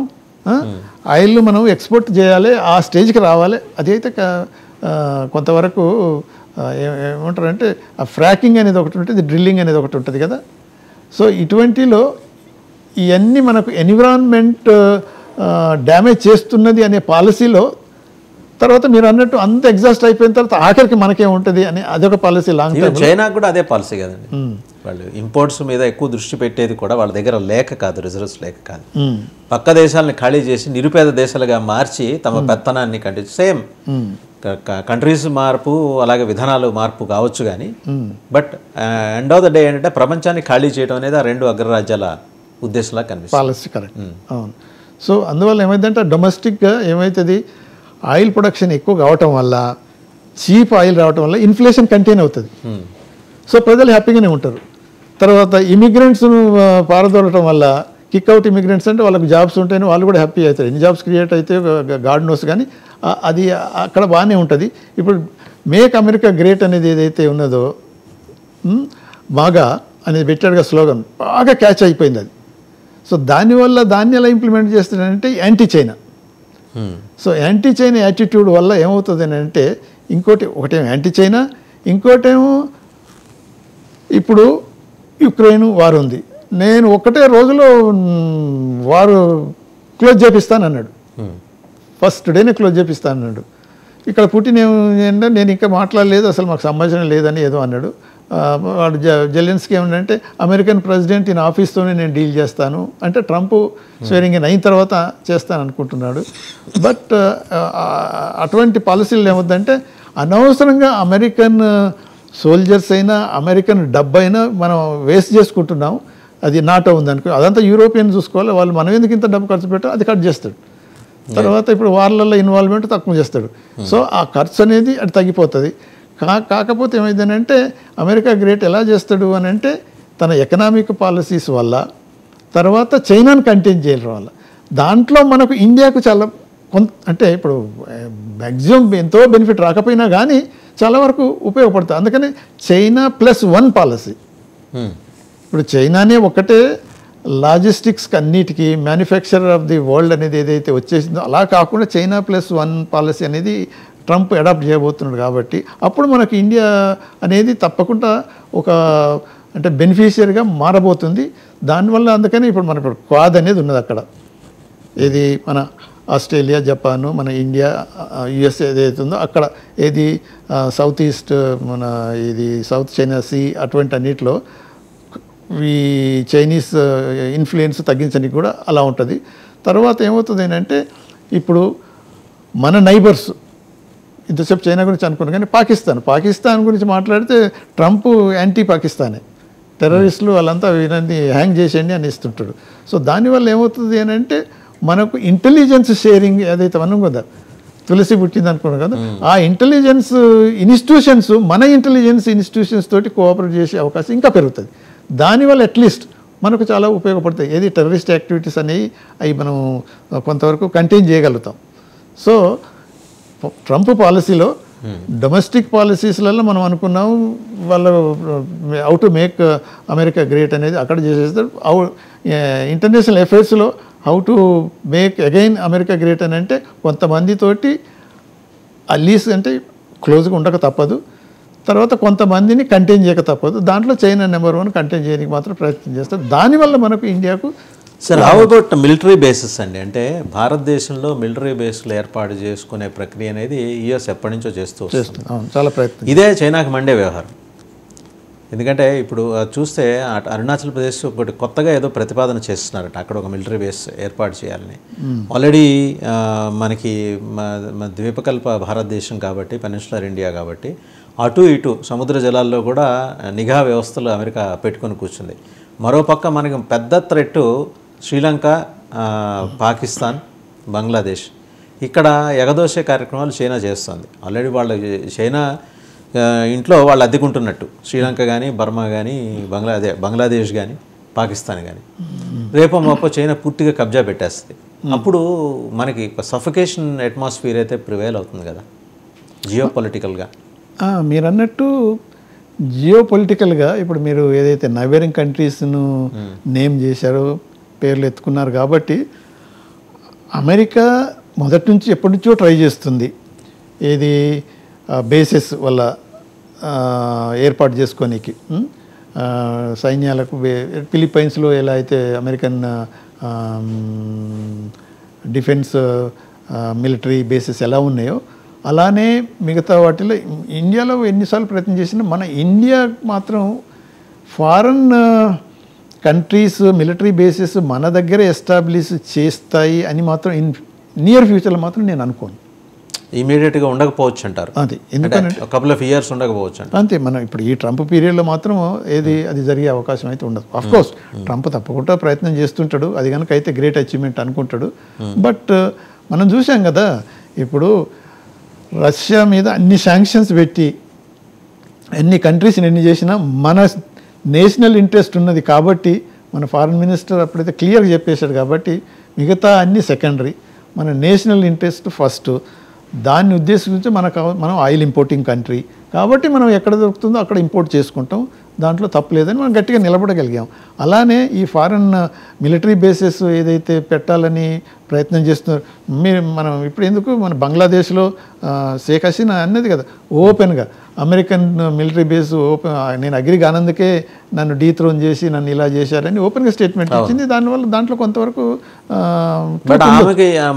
ఆయిల్ మనం ఎక్స్పోర్ట్ చేయాలి, ఆ స్టేజ్కి రావాలి. అది అయితే కొంతవరకు ఏమంటారంటే ఆ ఫ్రాకింగ్ అనేది ఒకటి ఉంటుంది, డ్రిల్లింగ్ అనేది ఒకటి ఉంటుంది కదా. సో ఇటువంటిలో ఇవన్నీ మనకు ఎన్విరాన్మెంట్ డ్యామేజ్ చేస్తున్నది అనే పాలసీలో తర్వాత మీరు అన్నట్టు అంత ఎగ్జాస్ట్ అయిపోయిన తర్వాత ఆఖరికి మనకేముంటుంది అని అదొక పాలసీ లాంగ్ టైం. చైనా కూడా అదే పాలసీ కదండి. వాళ్ళు ఇంపోర్ట్స్ మీద ఎక్కువ దృష్టి పెట్టేది కూడా వాళ్ళ దగ్గర లేక కాదు, రిజర్వ్స్ లేక కాదు, పక్క దేశాలని ఖాళీ చేసి నిరుపేద దేశాలుగా మార్చి తమ పెత్తనాన్ని సేమ్ కంట్రీస్ మార్పు అలాగే విధానాలు మార్పు కావచ్చు కానీ but end of the day ఏంటంటే ప్రపంచాన్ని ఖాళీ చేయడం అనేది ఆ రెండు అగ్రరాజ్యాల ఉద్దేశంలా కనిపిస్తుంది. Policy correct. అవును. సో అందువల్ల ఏమైందంటే డొమెస్టిక్గా ఏమవుతుంది, ఆయిల్ ప్రొడక్షన్ ఎక్కువ కావటం వల్ల, చీప్ ఆయిల్ రావటం వల్ల ఇన్ఫ్లేషన్ కంటైన్ అవుతుంది. సో ప్రజలు హ్యాపీగానే ఉంటారు. తర్వాత ఇమిగ్రెంట్స్ను పారదోలటం వల్ల కిక్అవుట్ ఇమిగ్రెంట్స్ అంటే వాళ్ళకి జాబ్స్ ఉంటాయని వాళ్ళు కూడా హ్యాపీ అవుతారు. ఎన్ని జాబ్స్ క్రియేట్ అయితే గాడ్ నోస్, కానీ అది అక్కడ బాగానే ఉంటుంది. ఇప్పుడు మేక్ అమెరికా గ్రేట్ అనేది ఏదైతే ఉన్నదో బాగా అనేది పెట్టాడుగా స్లోగన్, బాగా క్యాచ్ అయిపోయింది అది. సో దానివల్ల దాన్ని ఎలా ఇంప్లిమెంట్ చేస్తున్నాడంటే anti China. So anti China attitude వల్ల ఏమవుతుంది అని అంటే ఒకటేమో యాంటీ చైనా, ఇంకోటేమో ఇప్పుడు యుక్రెయిన్ వారు ఉంది, నేను ఒకటే రోజులో వారు క్లోజ్ చేపిస్తాను అన్నాడు, ఫస్ట్ డేనే క్లోజ్ చేపిస్తాను అన్నాడు. ఇక్కడ పుటిన్ ఏంటంటే నేను ఇంకా మాట్లాడలేదు, అసలు మాకు సంభాషణ లేదని ఏదో అన్నాడు. వాడు జెలెన్స్కీ ఏమంటే అమెరికన్ ప్రెసిడెంట్ ఈయన ఆఫీస్తోనే నేను డీల్ చేస్తాను అంటే ట్రంప్ స్వేరింగ్ ఇన్ అయిన తర్వాత చేస్తాను అనుకుంటున్నాడు. బట్ అటువంటి పాలసీలు ఏమవుతుందంటే అనవసరంగా అమెరికన్ సోల్జర్స్ అయినా అమెరికన్ డబ్బు అయినా మనం వేస్ట్ చేసుకుంటున్నాం. అది నాటో ఉందనుకో, అదంతా యూరోపియన్ చూసుకోవాలి, వాళ్ళు మనం ఎందుకు ఇంత డబ్బు ఖర్చు పెట్టాలో అది కట్ చేస్తాడు. తర్వాత ఇప్పుడు వార్లలో ఇన్వాల్వ్మెంట్ తక్కువ చేస్తాడు. సో ఆ ఖర్చు అనేది అది తగ్గిపోతుంది. కాకపోతే ఏమైందనంటే అమెరికా గ్రేట్ ఎలా చేస్తాడు అని అంటే తన ఎకనామిక్ పాలసీస్ వల్ల, తర్వాత చైనాను కంటైన్ చేయడం వల్ల, దాంట్లో మనకు ఇండియాకు చాలా అంటే ఇప్పుడు మ్యాక్సిమం ఎంతో బెనిఫిట్ రాకపోయినా కానీ చాలా వరకు ఉపయోగపడుతుంది. అందుకని చైనా +1 పాలసీ. ఇప్పుడు చైనానే ఒకటే లాజిస్టిక్స్కి అన్నిటికీ మ్యానుఫ్యాక్చరర్ ఆఫ్ ది వరల్డ్ అనేది ఏదైతే వచ్చేసిందో అలా కాకుండా చైనా +1 పాలసీ అనేది ట్రంప్ అడాప్ట్ చేయబోతున్నాడు. కాబట్టి అప్పుడు మనకు ఇండియా అనేది తప్పకుండా ఒక అంటే బెనిఫిషియరీగా మారబోతుంది. దానివల్ల అందుకని ఇప్పుడు మన క్వాడ్ అనేది ఉన్నది అక్కడ. ఏది మన ఆస్ట్రేలియా, జపాను, మన ఇండియా, యుఎస్ ఏదైతే ఉందో అక్కడ ఏది సౌత్ ఈస్ట్, మన ఇది సౌత్ చైనా సీ అటువంటి అన్నిటిలో ఈ చైనీస్ ఇన్ఫ్లుయెన్స్ తగ్గించడానికి కూడా అలా ఉంటుంది. తర్వాత ఏమవుతుంది అంటే ఇప్పుడు మన నైబర్స్ ఇంతసేపు చైనా గురించి అనుకున్నాను, కానీ పాకిస్తాన్ గురించి మాట్లాడితే ట్రంప్ యాంటీ పాకిస్తానే, టెర్రరిస్టులు వాళ్ళంతా వీళ్ళని హ్యాంగ్ చేసేయండి అని ఇస్తుంటాడు. సో దానివల్ల ఏమవుతుంది అని అంటే మనకు ఇంటెలిజెన్స్ షేరింగ్ ఏదైతే మనం కదా తులసి పుట్టింది అనుకున్నాం కదా, ఆ ఇంటెలిజెన్స్ ఇన్స్టిట్యూషన్స్ మన ఇంటెలిజెన్స్ ఇన్స్టిట్యూషన్స్ తోటి కోఆపరేట్ చేసే అవకాశం ఇంకా పెరుగుతుంది. దానివల్ల అట్లీస్ట్ మనకు చాలా ఉపయోగపడతాయి. ఏది టెర్రరిస్ట్ యాక్టివిటీస్ అనేవి అవి మనం కొంతవరకు కంటైన్ చేయగలుగుతాం. సో ట్రంప్ పాలసీలో డొమెస్టిక్ పాలసీస్లలో మనం అనుకున్నాం వాళ్ళు how to make America great అనేది అక్కడ చేసేస్తారు. ఇంటర్నేషనల్ అఫైర్స్లో how to make again America great అని అంటే కొంతమందితోటి అలీస్ అంటే క్లోజ్గా ఉండక తప్పదు, తర్వాత కొంతమందిని కంటైన్ చేయక తప్పదు. దాంట్లో చైనా నెంబర్ 1 కంటైన్ చేయడానికి మాత్రం ప్రయత్నం చేస్తారు. దానివల్ల మనకు ఇండియాకు sir how about military bases అండి? అంటే భారతదేశంలో మిలిటరీ బేస్లు ఏర్పాటు చేసుకునే ప్రక్రియ అనేది యుఎస్ ఎప్పటి నుంచో చేస్తూ వస్తుంది. చాలా ప్రయత్నం. ఇదే చైనాకి మండే వ్యవహారం. ఎందుకంటే ఇప్పుడు చూస్తే అరుణాచల్ ప్రదేశ్ ఒకటి కొత్తగా ఏదో ప్రతిపాదన చేస్తున్నారట, అక్కడ ఒక మిలిటరీ బేస్ ఏర్పాటు చేయాలని. ఆల్రెడీ మనకి ద్వీపకల్ప భారతదేశం కాబట్టి, పెనిన్సులర్ ఇండియా కాబట్టి అటు ఇటు సముద్ర జలాల్లో కూడా నిఘా వ్యవస్థలు అమెరికా పెట్టుకొని కూర్చుంది. మరోపక్క మనకి పెద్ద థ్రెట్ శ్రీలంక, పాకిస్తాన్, బంగ్లాదేశ్. ఇక్కడ ఎగదోసే కార్యక్రమాలు చైనా చేస్తుంది. ఆల్రెడీ చైనా ఇంట్లో వాళ్ళు అద్దెకుంటున్నట్టు శ్రీలంక కానీ, బర్మా కానీ, బంగ్లాదేశ్ కానీ, పాకిస్తాన్ కానీ. రేపో మాపో చైనా పూర్తిగా కబ్జా పెట్టేస్తుంది. అప్పుడు మనకి సఫికేషన్ అట్మాస్ఫియర్ అయితే ప్రివేల్ అవుతుంది కదా జియో పొలిటికల్గా. మీరు అన్నట్టు జియో పొలిటికల్గా ఇప్పుడు మీరు ఏదైతే నైబరింగ్ కంట్రీస్ను నేమ్ చేశారో, పేర్లు ఎత్తుకున్నారు కాబట్టి అమెరికా మొదటి నుంచి ఎప్పటి నుంచో ట్రై చేస్తుంది ఏది బేసెస్ వల్ల ఏర్పాటు చేసుకోనికి సైన్యాలకు. ఫిలిప్పైన్స్లో ఎలా అయితే అమెరికన్ డిఫెన్స్ మిలిటరీ బేసెస్ ఎలా ఉన్నాయో అలానే మిగతా వాటిలో ఇండియాలో ఎన్నిసార్లు ప్రయత్నం చేసినా మన ఇండియా మాత్రం ఫారెన్ కంట్రీస్ మిలిటరీ బేసెస్ మన దగ్గర ఎస్టాబ్లిష్ చేస్తాయి అని మాత్రం నియర్ ఫ్యూచర్లో మాత్రం నేను అనుకోను. ఇమీడియట్గా ఉండకపోవచ్చు అంటారు. అది ఎందుకంటే కపుల్ ఆఫ్ ఇయర్స్ ఉండకపోవచ్చు అంట. అంతే. మనం ఇప్పుడు ఈ ట్రంప్ పీరియడ్లో మాత్రం అది జరిగే అవకాశం అయితే ఉండదు. అఫ్కోర్స్ ట్రంప్ తప్పకుండా ప్రయత్నం చేస్తుంటాడు, అది కనుక అయితే గ్రేట్ అచీవ్మెంట్ అనుకుంటాడు. బట్ మనం చూసాం కదా ఇప్పుడు రష్యా మీద అన్ని శాంక్షన్స్ పెట్టి ఎన్ని కంట్రీస్ని ఎన్ని చేసినా మన నేషనల్ ఇంట్రెస్ట్ ఉన్నది కాబట్టి మన ఫారెన్ మినిస్టర్ అప్పుడైతే క్లియర్గా చెప్పేశాడు. కాబట్టి మిగతా అన్ని సెకండరీ, మన నేషనల్ ఇంట్రెస్ట్ ఫస్ట్. దాన్ని ఉద్దేశించి మనం ఆయిల్ ఇంపోర్టింగ్ కంట్రీ కాబట్టి మనం ఎక్కడ దొరుకుతుందో అక్కడ ఇంపోర్ట్ చేసుకుంటాం, దాంట్లో తప్పలేదని మనం గట్టిగా నిలబడగలిగాం. అలానే ఈ ఫారెన్ మిలిటరీ బేసెస్ ఏదైతే పెట్టాలని ప్రయత్నం చేస్తున్నారు మనం ఇప్పుడు ఎందుకు మన బంగ్లాదేశ్లో షేక్ హసీనా అన్నది కదా ఓపెన్గా అమెరికన్ మిలిటరీ బేస్ ఓపెన్, నేను అగ్రి కానందుకే నన్ను డీథ్రోన్ చేసి నన్ను ఇలా చేశారని ఓపెన్గా స్టేట్మెంట్ ఇచ్చింది. దానివల్ల దాంట్లో కొంతవరకు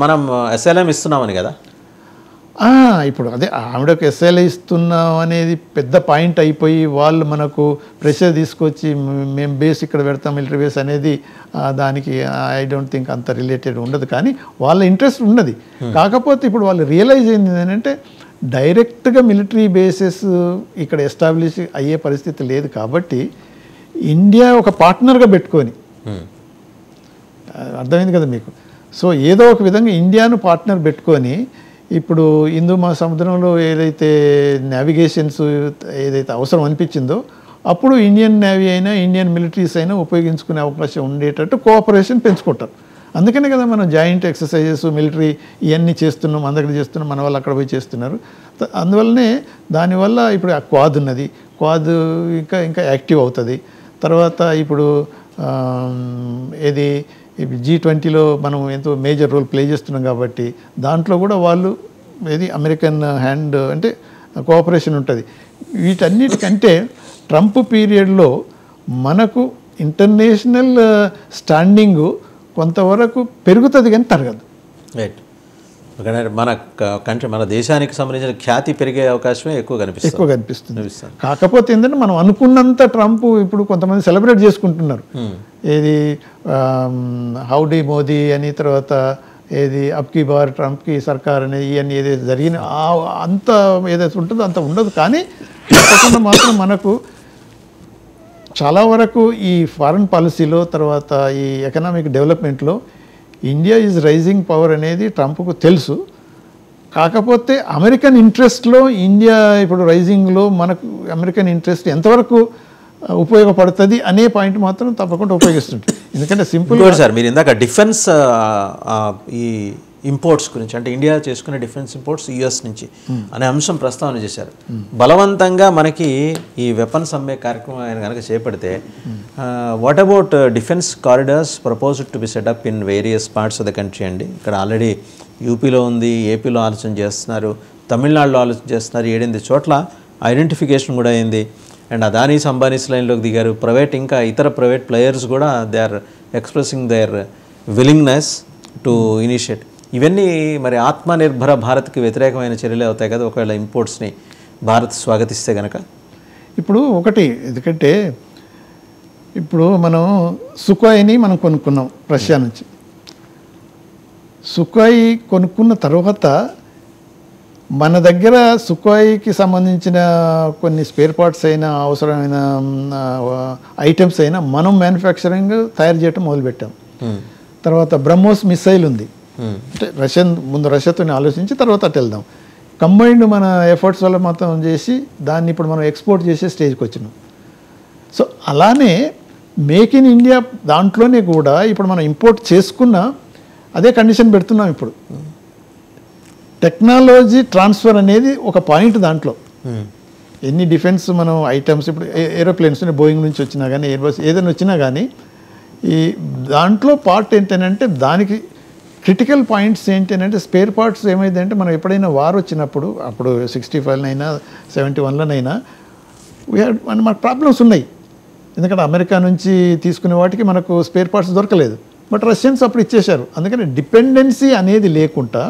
మనం అసైలం ఇస్తున్నామని కదా. ఇప్పుడు అదే ఆవిడకు ఎస్ఎల్ఏ ఇస్తున్నాం అనేది పెద్ద పాయింట్ అయిపోయి వాళ్ళు మనకు ప్రెషర్ తీసుకొచ్చి మేము బేస్ ఇక్కడ పెడతాం మిలిటరీ బేస్ అనేది దానికి ఐ డోంట్ థింక్ అంత రిలేటెడ్ ఉండదు. కానీ వాళ్ళ ఇంట్రెస్ట్ ఉన్నది. కాకపోతే ఇప్పుడు వాళ్ళు రియలైజ్ అయింది ఏంటంటే డైరెక్ట్గా మిలిటరీ బేసెస్ ఇక్కడ ఎస్టాబ్లిష్ అయ్యే పరిస్థితి లేదు. కాబట్టి ఇండియా ఒక పార్ట్నర్గా పెట్టుకొని, అర్థమైంది కదా మీకు. సో ఏదో ఒక విధంగా ఇండియాను పార్ట్నర్ పెట్టుకొని ఇప్పుడు హిందూ మహాసముద్రంలో ఏదైతే నావిగేషన్స్ ఏదైతే అవసరం అనిపించిందో అప్పుడు ఇండియన్ నేవీ అయినా ఇండియన్ మిలిటరీస్ అయినా ఉపయోగించుకునే అవకాశం ఉండేటట్టు కోఆపరేషన్ పెంచుకుంటారు. అందుకనే కదా మనం జాయింట్ ఎక్సర్సైజెస్ మిలిటరీ ఇవన్నీ చేస్తున్నాం, మన దగ్గర చేస్తున్నాం, మన వాళ్ళు అక్కడ పోయి చేస్తున్నారు. అందువల్లనే దానివల్ల ఇప్పుడు ఆ క్వాడ్ ఉన్నది, క్వాడ్ ఇంకా ఇంకా యాక్టివ్ అవుతుంది. తర్వాత ఇప్పుడు ఏది G20లో మనం ఎంతో మేజర్ రోల్ ప్లే చేస్తున్నాం కాబట్టి దాంట్లో కూడా వాళ్ళు ఏది అమెరికన్ హ్యాండ్ అంటే కోఆపరేషన్ ఉంటుంది. వీటన్నిటికంటే ట్రంప్ పీరియడ్లో మనకు ఇంటర్నేషనల్ స్టాండింగు కొంతవరకు పెరుగుతుంది కానీ తరగదు. రైట్. మన కంట్రీ మన దేశానికి సంబంధించిన ఖ్యాతి పెరిగే అవకాశమే ఎక్కువ కనిపిస్తుంది. కాకపోతే ఏంటంటే మనం అనుకున్నంత ట్రంప్ ఇప్పుడు కొంతమంది సెలబ్రేట్ చేసుకుంటున్నారు. ఏది హౌడీ మోదీ అని, తర్వాత ఏది అబ్కి బార్ ట్రంప్కి సర్కార్ అనేది ఇవన్నీ ఏదైతే జరిగిన అంత ఏదైతే ఉంటుందో అంత ఉండదు. కానీ తప్పకుండా మాత్రం మనకు చాలా వరకు ఈ ఫారెన్ పాలసీలో తర్వాత ఈ ఎకనామిక్ డెవలప్మెంట్లో ఇండియా ఈజ్ రైజింగ్ పవర్ అనేది ట్రంప్కు తెలుసు. కాకపోతే అమెరికన్ ఇంట్రెస్ట్లో ఇండియా ఇప్పుడు రైజింగ్లో మనకు అమెరికన్ ఇంట్రెస్ట్ ఎంతవరకు ఉపయోగపడుతుంది అనే పాయింట్ మాత్రం తప్పకుండా ఉపయోగిస్తుంది. ఎందుకంటే సింపుల్ సార్, మీరు ఇందాక డిఫెన్స్ ఈ ఇంపోర్ట్స్ గురించి అంటే ఇండియా చేసుకునే డిఫెన్స్ ఇంపోర్ట్స్ యుఎస్ నుంచి అనే అంశం ప్రస్తావన చేశారు. బలవంతంగా మనకి ఈ వెపన్స్ అమ్మే కార్యక్రమం ఆయన కనుక చేపడితే what about defence corridors proposed to be setup in various parts of the country అండి. ఇక్కడ ఆల్రెడీ యూపీలో ఉంది, ఏపీలో ఆలోచన చేస్తున్నారు, తమిళనాడులో ఆలోచన చేస్తున్నారు, 7 చోట్ల ఐడెంటిఫికేషన్ కూడా అయింది. అండ్ అదానీస్ అంబానీస్ లైన్లోకి దిగారు. ఇంకా ఇతర ప్రైవేట్ ప్లేయర్స్ కూడా they are expressing their willingness to initiate. ఇవన్నీ మరి ఆత్మనిర్భర భారత్కి వ్యతిరేకమైన చర్యలే అవుతాయి కదా ఒకవేళ ఇంపోర్ట్స్ని భారత్ స్వాగతిస్తే కనుక. ఇప్పుడు ఒకటి ఎందుకంటే ఇప్పుడు మనం సుఖాయిని మనం కొనుక్కున్నాం రష్యా నుంచి. సుఖాయి కొనుక్కున్న తర్వాత మన దగ్గర సుఖాయికి సంబంధించిన కొన్ని స్పేర్ పార్ట్స్ అయినా అవసరమైన ఐటమ్స్ అయినా మనం మ్యానుఫ్యాక్చరింగ్ తయారు చేయటం మొదలుపెట్టాం. తర్వాత బ్రహ్మోస్ మిసైల్ ఉంది, అంటే ముందు రష్యాతో ఆలోచించి తర్వాత అటు వెళ్దాం. కంబైన్డ్ మన ఎఫర్ట్స్ వల్ల మొత్తం చేసి దాన్ని ఇప్పుడు మనం ఎక్స్పోర్ట్ చేసే స్టేజ్కి వచ్చినాం. సో అలానే మేక్ ఇన్ ఇండియా దాంట్లోనే కూడా ఇప్పుడు మనం ఇంపోర్ట్ చేసుకున్న అదే కండిషన్ పెడుతున్నాం. ఇప్పుడు టెక్నాలజీ ట్రాన్స్ఫర్ అనేది ఒక పాయింట్. దాంట్లో ఎన్ని డిఫెన్స్ మనం ఐటమ్స్ ఇప్పుడు ఏరోప్లేన్స్ బోయింగ్ నుంచి వచ్చినా కానీ ఎయిర్బస్ ఏదైనా వచ్చినా కానీ ఈ దాంట్లో పార్ట్ ఏంటంటే దానికి క్రిటికల్ పాయింట్స్ ఏంటంటే స్పేర్ పార్ట్స్ ఏమైందంటే మనం ఎప్పుడైనా వార్ వచ్చినప్పుడు అప్పుడు 65 71 మనకు ప్రాబ్లమ్స్ ఉన్నాయి. ఎందుకంటే అమెరికా నుంచి తీసుకునే వాటికి మనకు స్పేర్ పార్ట్స్ దొరకలేదు. బట్ రష్యన్స్ అప్పుడు ఇచ్చేశారు. అందుకని డిపెండెన్సీ అనేది లేకుండా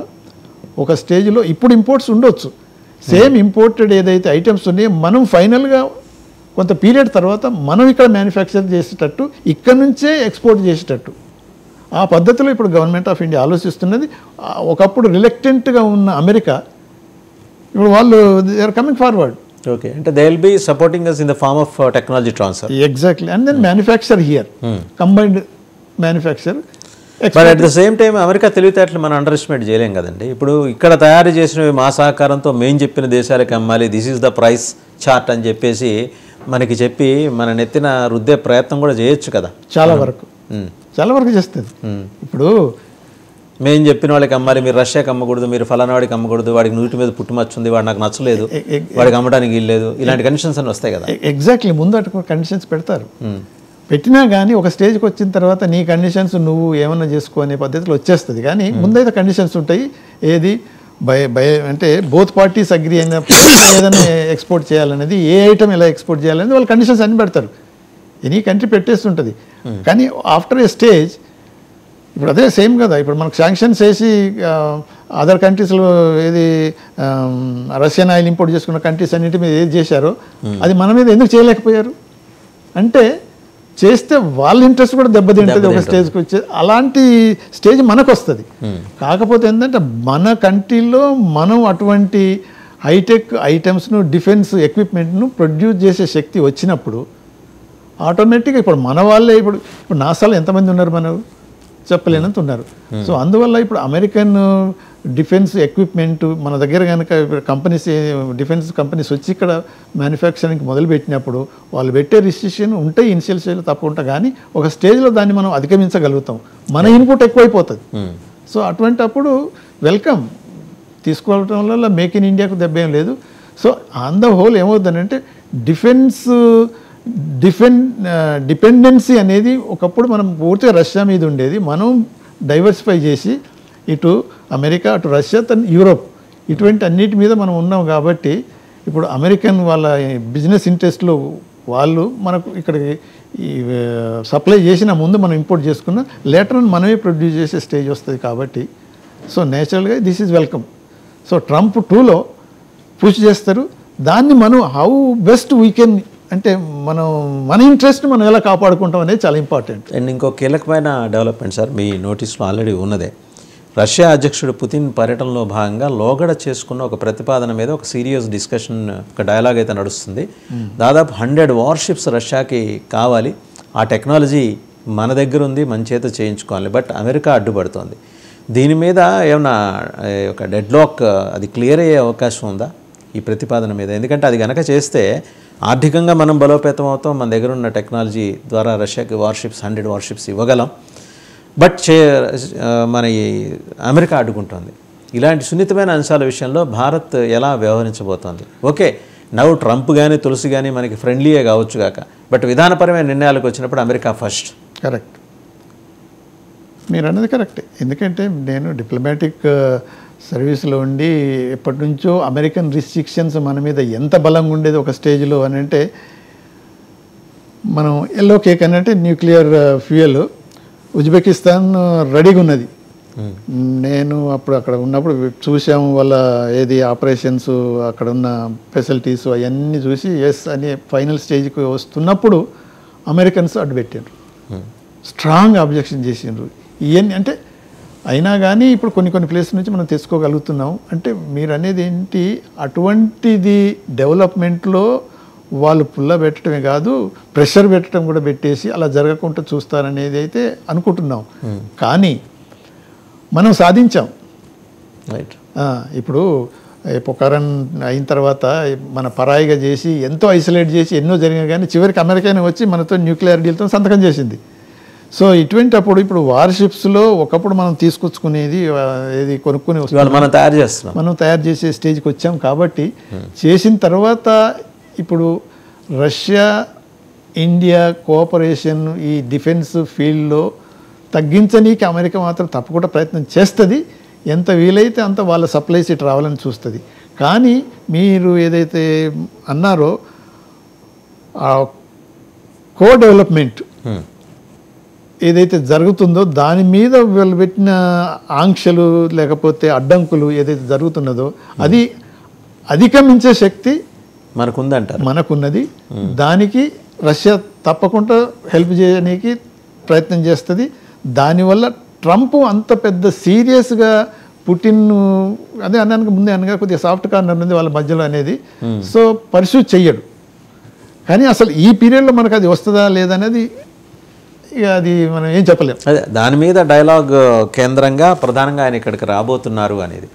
ఒక స్టేజ్లో ఇప్పుడు ఇంపోర్ట్స్ ఉండొచ్చు. సేమ్ ఇంపోర్టెడ్ ఏదైతే ఐటమ్స్ ఉన్నాయో మనం ఫైనల్గా కొంత పీరియడ్ తర్వాత మనం ఇక్కడ మ్యానుఫ్యాక్చర్ చేసేటట్టు ఇక్కడ నుంచే ఎక్స్పోర్ట్ చేసేటట్టు ఆ పద్ధతిలో ఇప్పుడు గవర్నమెంట్ ఆఫ్ ఇండియా ఆలోచిస్తున్నది. ఒకప్పుడు రిలక్టెంట్గా ఉన్న అమెరికా ఇప్పుడు వాళ్ళు they are coming forward. Okay, అంటే they will be supporting us in the form of technology transfer. Exactly, and then manufacture here, combined manufacture. But at the same time America తెలివితేటలు మనం under estimate చేయలేం కదండి. ఇప్పుడు ఇక్కడ తయారు చేసినవి మా సహకారంతో మేము చెప్పిన దేశాలకు అమ్మాలి, this is the price chart అని చెప్పేసి మనకి చెప్పి మన నెత్తిన రుద్దే ప్రయత్నం కూడా చేయొచ్చు కదా. చాలా వరకు చేస్తుంది. ఇప్పుడు మేము చెప్పిన వాళ్ళకి అమ్మాలి, మీరు రష్యాకి అమ్మకూడదు, మీరు ఫలానా వాడికి అమ్మకూడదు, వాడికి నూటి మీద పుట్టుమచ్చుంది, వాడు నాకు నచ్చలేదు, వాడికి అమ్మడానికి వీల్లేదు, ఇలాంటి కండిషన్స్ అని వస్తాయి కదా. ఎగ్జాక్ట్లీ, ముందు అటు కండిషన్స్ పెడతారు. పెట్టినా కానీ ఒక స్టేజ్కి వచ్చిన తర్వాత నీ కండిషన్స్ నువ్వు ఏమన్నా చేసుకో అనే పద్ధతిలో వచ్చేస్తుంది. కానీ ముందైతే కండిషన్స్ ఉంటాయి. ఏది అంటే బోత్ పార్టీస్ అగ్రీ అయినప్పుడు ఏదైనా ఎక్స్పోర్ట్ చేయాలనేది, ఏ ఐటమ్ ఎలా ఎక్స్పోర్ట్ చేయాలనేది వాళ్ళు కండిషన్స్ అన్ని పెడతారు. ఎనీ కంట్రీ పెట్టేస్తుంటుంది. కానీ ఆఫ్టర్ ఏ స్టేజ్ ఇప్పుడు అదే సేమ్ కదా. ఇప్పుడు మనకు శాంక్షన్స్ వేసి అదర్ కంట్రీస్లో ఏది రష్యన్ ఆయిల్ ఇంపోర్ట్ చేసుకున్న కంట్రీస్ అన్నింటి మీద ఏది చేశారో అది మన మీద ఎందుకు చేయలేకపోయారు అంటే చేస్తే వాళ్ళ ఇంట్రెస్ట్ కూడా దెబ్బతింటుంది ఒక స్టేజ్కి వచ్చే. అలాంటి స్టేజ్ మనకు వస్తుంది. కాకపోతే ఏంటంటే మన కంట్రీలో మనం అటువంటి హైటెక్ ఐటమ్స్ను డిఫెన్స్ ఎక్విప్మెంట్ను ప్రొడ్యూస్ చేసే శక్తి వచ్చినప్పుడు ఆటోమేటిక్గా ఇప్పుడు మన వాళ్ళే ఇప్పుడు నాసాలో ఎంతమంది ఉన్నారు మనం చెప్పలేనంత ఉన్నారు. సో అందువల్ల ఇప్పుడు అమెరికన్ డిఫెన్స్ ఎక్విప్మెంట్ మన దగ్గర కనుక కంపెనీస్ డిఫెన్స్ కంపెనీస్ వచ్చి ఇక్కడ మ్యానుఫ్యాక్చరింగ్ మొదలుపెట్టినప్పుడు వాళ్ళు పెట్టే రిస్ట్రిక్షన్ ఉంటాయి ఇనిషియల్ స్టేజ్లో తప్పకుండా, కానీ ఒక స్టేజ్లో దాన్ని మనం అధిగమించగలుగుతాం, మన ఇన్పుట్ ఎక్కువైపోతుంది. సో అటువంటి అప్పుడు వెల్కమ్ తీసుకోవడం వల్ల మేక్ ఇన్ ఇండియాకు దెబ్బ ఏం లేదు. సో ఆన్ ద హోల్ ఏమవుతుందంటే డిపెండెన్సీ అనేది ఒకప్పుడు మనం పూర్తిగా రష్యా మీద ఉండేది, మనం డైవర్సిఫై చేసి ఇటు అమెరికా అటు రష్యా యూరోప్ ఇటువంటి అన్నిటి మీద మనం ఉన్నాం. కాబట్టి ఇప్పుడు అమెరికన్ వాళ్ళ బిజినెస్ ఇంట్రెస్ట్లో వాళ్ళు మనకు ఇక్కడికి ఈ సప్లై చేసిన ముందు మనం ఇంపోర్ట్ చేసుకున్న లేటర్ మనమే ప్రొడ్యూస్ చేసే స్టేజ్ వస్తుంది. కాబట్టి సో నేచురల్గా this is welcome. So Trump 2లో పుష్ చేస్తారు, దాన్ని మనం హౌ బెస్ట్ వీ కెన్ అంటే మన ఇంట్రెస్ట్ మనం ఎలా కాపాడుకుంటాం అనేది చాలా ఇంపార్టెంట్. అండ్ ఇంకో కీలకమైన డెవలప్మెంట్ సార్, మీ నోటీస్లో ఆల్రెడీ ఉన్నదే, రష్యా అధ్యక్షుడు పుతిన్ పర్యటనలో భాగంగా లోగడ చేసుకున్న ఒక ప్రతిపాదన మీద ఒక సీరియస్ డిస్కషన్, ఒక డైలాగ్ అయితే నడుస్తుంది. దాదాపు 100 వార్షిప్స్ రష్యాకి కావాలి, ఆ టెక్నాలజీ మన దగ్గర ఉంది, మన చేత చేయించుకోవాలి, బట్ అమెరికా అడ్డుపడుతోంది. దీని మీద ఏమన్నా ఒక డెడ్లాక్ అది క్లియర్ అయ్యే అవకాశం ఉందా ఈ ప్రతిపాదన మీద? ఎందుకంటే అది కనుక చేస్తే ఆర్థికంగా మనం బలోపేతం అవుతాం, మన దగ్గర ఉన్న టెక్నాలజీ ద్వారా రష్యాకి 100 వార్షిప్స్ ఇవ్వగలం, బట్ మన అమెరికా అడ్డుకుంటుంది. ఇలాంటి సున్నితమైన అంశాల విషయంలో భారత్ ఎలా వ్యవహరించబోతోంది? ఓకే, నవ్వు ట్రంప్ కానీ తులసి కానీ మనకి ఫ్రెండ్లీయే కావచ్చు కాక, బట్ విధానపరమైన నిర్ణయాలకు వచ్చినప్పుడు అమెరికా ఫస్ట్. కరెక్ట్, మీరు అన్నది కరెక్టే. ఎందుకంటే నేను డిప్లొమాటిక్ సర్వీస్లో ఉండి ఎప్పటి నుంచో అమెరికన్ రిస్ట్రిక్షన్స్ మన మీద ఎంత బలంగా ఉండేది ఒక స్టేజ్లో అని అంటే, మనం ఎల్లో కేక్ అని అంటే న్యూక్లియర్ ఫ్యూయల్ ఉజ్బెకిస్తాన్ రెడీగా ఉన్నది. నేను అక్కడ ఉన్నప్పుడు చూసాము వాళ్ళ ఏది ఆపరేషన్స్, అక్కడ ఉన్న ఫెసిలిటీస్ అవన్నీ చూసి ఎస్ అని ఫైనల్ స్టేజ్కి వస్తున్నప్పుడు అమెరికన్స్ అడ్డుపెట్టారు, స్ట్రాంగ్ అబ్జెక్షన్ చేసిండ్రు. ఇవన్నీ అంటే అయినా కానీ ఇప్పుడు కొన్ని ప్లేస్ నుంచి మనం తెచ్చుకోగలుగుతున్నాం. అంటే మీరు అనేది ఏంటి, అటువంటిది డెవలప్మెంట్లో వాళ్ళు పుల్ల పెట్టడమే కాదు ప్రెషర్ పెట్టడం కూడా పెట్టేసి అలా జరగకుండా చూస్తారనేది అయితే అనుకుంటున్నాం. కానీ మనం సాధించాం. రైట్, ఇప్పుడు పొకారన్ అయిన తర్వాత మన పరాయిగా చేసి ఎంతో ఐసోలేట్ చేసి ఎన్నో జరిగినాయి, కానీ చివరికి అమెరికానే వచ్చి మనతో న్యూక్లియర్ డీల్తో సంతకం చేసింది. సో ఇటువంటి అప్పుడు ఇప్పుడు వార్షిప్స్లో ఒకప్పుడు మనం తీసుకొచ్చుకునేది ఏది కొనుక్కుని మనం తయారు చేసే స్టేజ్కి వచ్చాం. కాబట్టి చేసిన తర్వాత ఇప్పుడు రష్యా ఇండియా కోఆపరేషన్ ఈ డిఫెన్స్ ఫీల్డ్లో తగ్గించనీకి అమెరికా మాత్రం తప్పకుండా ప్రయత్నం చేస్తుంది. ఎంత వీలైతే అంత వాళ్ళ సప్లైస్ ఇటు రావాలని చూస్తుంది. కానీ మీరు ఏదైతే అన్నారో కో డెవలప్మెంట్ ఏదైతే జరుగుతుందో దాని మీద వీళ్ళు పెట్టిన ఆంక్షలు లేకపోతే అడ్డంకులు ఏదైతే జరుగుతున్నదో అది అధిగమించే శక్తి మనకున్నది. దానికి రష్యా తప్పకుండా హెల్ప్ చేయడానికి ప్రయత్నం చేస్తుంది. దానివల్ల ట్రంప్ అంత పెద్ద సీరియస్గా పుటిన్ అదే అన్నానికి ముందే అనగా కొద్దిగా సాఫ్ట్ కార్నర్ ఉంది వాళ్ళ మధ్యలో అనేది, సో పర్సూ చెయ్యడు. కానీ అసలు ఈ పీరియడ్లో మనకు అది వస్తుందా లేదనేది ఇక అది మనం ఏం చెప్పలేము. అదే దాని మీద డైలాగ్ కేంద్రంగా ప్రధానంగా ఆయన ఇక్కడికి రాబోతున్నారు అనేది.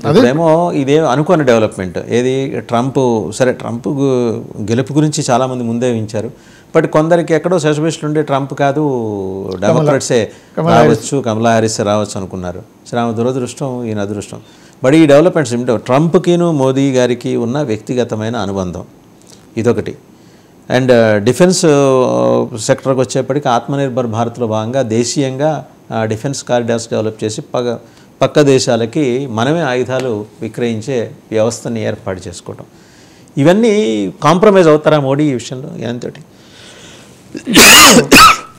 అదేమో ఇదే అనుకోని డెవలప్మెంట్ ఏది ట్రంప్, సరే ట్రంప్ గెలుపు గురించి చాలామంది ముందే ఊహించారు, బట్ కొందరికి ఎక్కడో సస్పెషన్ ఉండే ట్రంప్ కాదు డెమోక్రాట్సే రావచ్చు, కమలా హ్యారిస్ రావచ్చు అనుకున్నారు. సరే ఆమె దురదృష్టం, ఈయన అదృష్టం. బట్ ఈ డెవలప్మెంట్స్ ఏమిటో ట్రంప్కిను మోదీ గారికి ఉన్న వ్యక్తిగతమైన అనుబంధం ఇదొకటి. అండ్ డిఫెన్స్ సెక్టర్కి వచ్చేప్పటికి ఆత్మనిర్భర్ భారత్లో భాగంగా దేశీయంగా డిఫెన్స్ కారిడార్స్ డెవలప్ చేసి పక్క దేశాలకి మనమే ఆయుధాలు విక్రయించే వ్యవస్థని ఏర్పాటు చేసుకోవటం, ఇవన్నీ కాంప్రమైజ్ అవుతారా మోడీ ఈ విషయంలో? ఎంతటి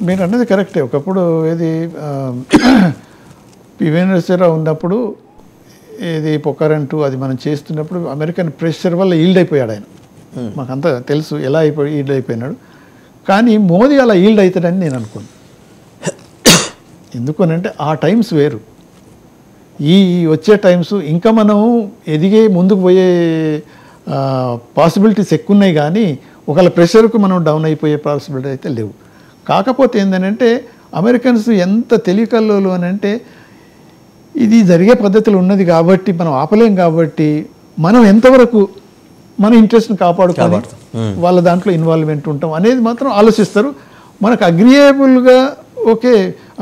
మీరు అన్నది కరెక్టే. ఒకప్పుడు ఏది పివి నరసింహారావు ఉన్నప్పుడు ఏది పొకారన్ 2 అది మనం చేస్తున్నప్పుడు అమెరికన్ ప్రెషర్ వల్ల ఈల్డ్ అయిపోయాడు ఆయన. మాకంతా తెలుసు ఎలా ఈల్డ్ అయిపోయినాడు. కానీ మోదీ అలా ఈల్డ్ అవుతాడని నేను అనుకోను. ఎందుకనంటే ఆ టైమ్స్ వేరు, ఈ వచ్చే టైమ్స్ ఇంకా మనం ఎదిగే ముందుకు పోయే పాసిబిలిటీస్ ఎక్కువ ఉన్నాయి. కానీ ఒకవేళ ప్రెషర్కు మనం డౌన్ అయిపోయే పాసిబిలిటీ అయితే లేవు. కాకపోతే ఏంటంటే అమెరికన్స్ ఎంత తెలియకల్లోలు అని అంటే ఇది జరిగే పద్ధతులు ఉన్నది కాబట్టి మనం ఆపలేం కాబట్టి మనం ఎంతవరకు మన ఇంట్రెస్ట్ని కాపాడుకొని వాళ్ళ దాంట్లో ఇన్వాల్వ్మెంట్ ఉంటాం అనేది మాత్రం ఆలోచిస్తారు. మనకు అగ్రియేబుల్గా ఓకే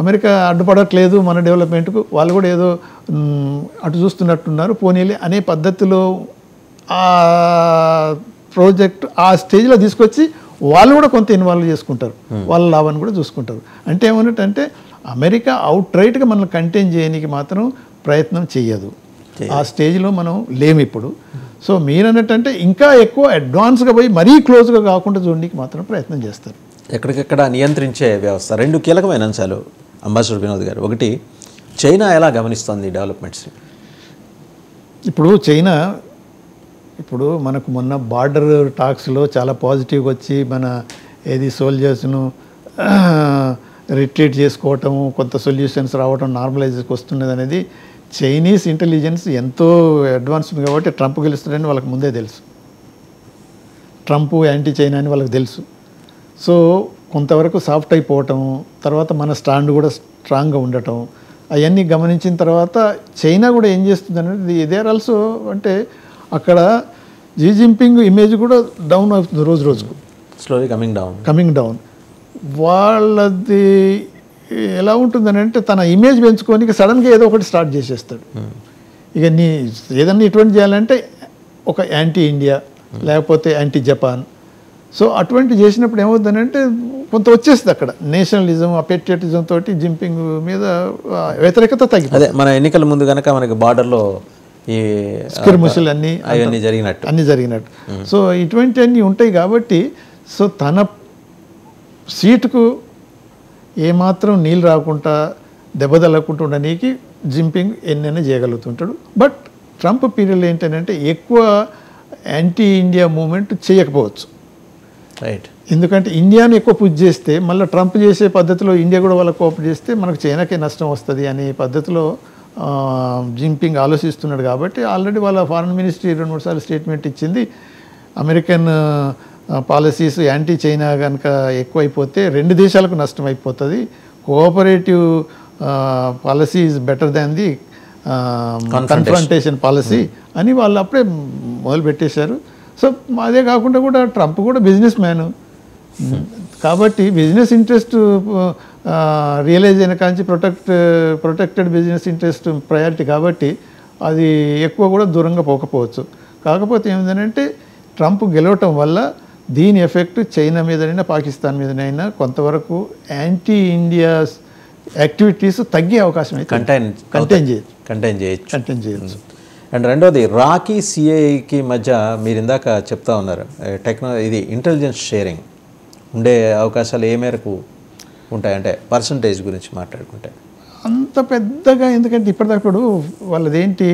అమెరికా అడ్డుపడట్లేదు మన డెవలప్మెంట్కు, వాళ్ళు కూడా ఏదో అటు చూస్తున్నట్టున్నారు పోనీలే అనే పద్ధతిలో ఆ ప్రాజెక్ట్ ఆ స్టేజ్లో తీసుకొచ్చి వాళ్ళు కూడా కొంత ఇన్వాల్వ్ చేసుకుంటారు, వాళ్ళ లాభాన్ని కూడా చూసుకుంటారు. అంటే ఏమన్నట్టంటే అమెరికా అవుట్ రైట్గా మనల్ని కంటైన్ చేయడానికి మాత్రం ప్రయత్నం చేయదు. ఆ స్టేజ్లో మనం లేము ఇప్పుడు. సో మీరు అన్నట్టంటే ఇంకా ఎక్కువ అడ్వాన్స్గా పోయి మరీ క్లోజ్గా కాకుండా చూడడానికి మాత్రం ప్రయత్నం చేస్తారు. ఎక్కడికెక్కడ నియంత్రించే వ్యవస్థ. రెండు కీలకమైన అంశాలు అంబాసిడర్ వినోద్ గారు. ఒకటి, చైనా ఎలా గమనిస్తుంది డెవలప్మెంట్స్? ఇప్పుడు చైనా ఇప్పుడు మనకు మొన్న బార్డర్ టాక్స్లో చాలా పాజిటివ్గా వచ్చి మన ఏది సోల్జర్స్ను రిట్రీట్ చేసుకోవటము, కొంత సొల్యూషన్స్ రావటం, నార్మలైజ్కి వస్తున్నది అనేది చైనీస్ ఇంటెలిజెన్స్ ఎంతో అడ్వాన్స్ ఉంది కాబట్టి ట్రంప్ గెలుస్తాడని వాళ్ళకి ముందే తెలుసు. ట్రంప్ యాంటీ చైనా అని వాళ్ళకి తెలుసు. సో కొంతవరకు సాఫ్ట్ అయిపోవటం, తర్వాత మన స్టాండ్ కూడా స్ట్రాంగ్గా ఉండటం, అవన్నీ గమనించిన తర్వాత చైనా కూడా ఏం చేస్తుంది అనేది దే ఆర్ ఆల్సో అంటే అక్కడ జీ జింపింగ్ ఇమేజ్ కూడా డౌన్ అవుతుంది రోజు రోజుకు, స్లోలీ కమింగ్ డౌన్. వాళ్ళది ఎలా ఉంటుందని అంటే తన ఇమేజ్ పెంచుకొని సడన్గా ఏదో ఒకటి స్టార్ట్ చేసేస్తాడు. ఇక నీ ఏదన్నా ఇటువంటి చేయాలంటే ఒక యాంటీ ఇండియా లేకపోతే యాంటీ జపాన్. సో అటువంటి చేసినప్పుడు ఏమవుతుందని అంటే కొంత వచ్చేస్తుంది అక్కడ నేషనలిజం, ఆ పెట్రియాటిజం తోటి జింపింగ్ మీద వ్యతిరేకత తగ్గిపోతుంది. అదే మన ఎన్నికల ముందు కనుక మనకి బార్డర్లో ఈ స్కిర్ముషులు అన్నీ జరిగినట్టు. సో ఇటువంటివన్నీ ఉంటాయి కాబట్టి సో తన సీటుకు ఏమాత్రం నీళ్ళు రాకుండా దెబ్బతలకుండా ఉండడానికి జింపింగ్ ఎన్నైనా చేయగలుగుతుంటాడు. బట్ ట్రంప్ పీరియడ్లో ఏంటంటే ఎక్కువ యాంటీ ఇండియా మూమెంట్ చేయకపోవచ్చు. రైట్. ఎందుకంటే ఇండియాని ఎక్కువ పుష్ చేస్తే మళ్ళీ ట్రంప్ చేసే పద్ధతిలో ఇండియా కూడా వాళ్ళకి కోఆపరేట్ చేస్తే మనకు చైనాకే నష్టం వస్తుంది అనే పద్ధతిలో జింపింగ్ ఆలోచిస్తున్నాడు. కాబట్టి ఆల్రెడీ వాళ్ళ ఫారెన్ మినిస్ట్రీ 2-3 సార్లు స్టేట్మెంట్ ఇచ్చింది. అమెరికన్ పాలసీస్ యాంటీ చైనా కనుక ఎక్కువైపోతే 2 దేశాలకు నష్టం అయిపోతుంది. Cooperative policy is better than the confrontation policy అని వాళ్ళు అప్పుడే మొదలు పెట్టేశారు. సో అదే కాకుండా కూడా ట్రంప్ కూడా బిజినెస్ మ్యాను కాబట్టి బిజినెస్ ఇంట్రెస్ట్ రియలైజ్ అయిన కాంచి ప్రొటెక్టెడ్ బిజినెస్ ఇంట్రెస్ట్ ప్రయారిటీ కాబట్టి అది ఎక్కువ కూడా దూరంగా పోకపోవచ్చు. కాకపోతే ఏమిటంటే ట్రంప్ గెలవటం వల్ల దీని ఎఫెక్ట్ చైనా మీదనైనా పాకిస్తాన్ మీదనైనా కొంతవరకు యాంటీ ఇండియా యాక్టివిటీస్ తగ్గే అవకాశం అయితే కంటైన్ చేయొచ్చు. అండ్ రెండోది రాకీ సిఐకి మధ్య మీరు ఇందాక చెప్తా ఉన్నారు ఇది ఇంటెలిజెన్స్ షేరింగ్ ఉండే అవకాశాలు ఏ మేరకు ఉంటాయంటే పర్సంటేజ్ గురించి మాట్లాడుకుంటే అంత పెద్దగా, ఎందుకంటే ఇప్పటిదాకా వాళ్ళదేంటి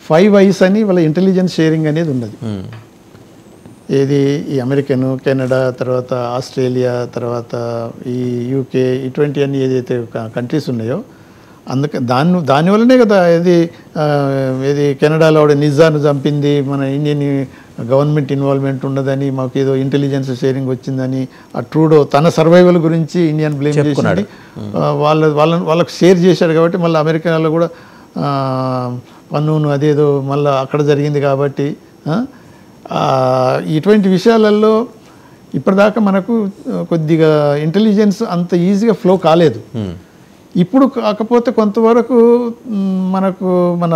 5 eyes అని వాళ్ళ ఇంటెలిజెన్స్ షేరింగ్ అనేది ఉన్నది. ఏది ఈ అమెరికన్, కెనడా, తర్వాత ఆస్ట్రేలియా, తర్వాత ఈ యూకే, ఇటువంటివన్నీ ఏదైతే కంట్రీస్ ఉన్నాయో దానివల్లనే కదా ఏది కెనడాలో నిజాను చంపింది, మన ఇండియన్ గవర్నమెంట్ ఇన్వాల్వ్మెంట్ ఉన్నదని, మాకు ఏదో ఇంటెలిజెన్స్ షేరింగ్ వచ్చిందని ఆ ట్రూడో తన సర్వైవల్ గురించి ఇండియన్ బ్లేమ్ చేసినాడు. వాళ్ళకు షేర్ చేశాడు కాబట్టి మళ్ళీ అమెరికాలో కూడా పన్నును అదేదో మళ్ళీ అక్కడ జరిగింది కాబట్టి ఇటువంటి విషయాలలో ఇప్పటిదాకా మనకు కొద్దిగా ఇంటెలిజెన్స్ అంత ఈజీగా ఫ్లో కాలేదు. ఇప్పుడు కాకపోతే కొంతవరకు మనకు మన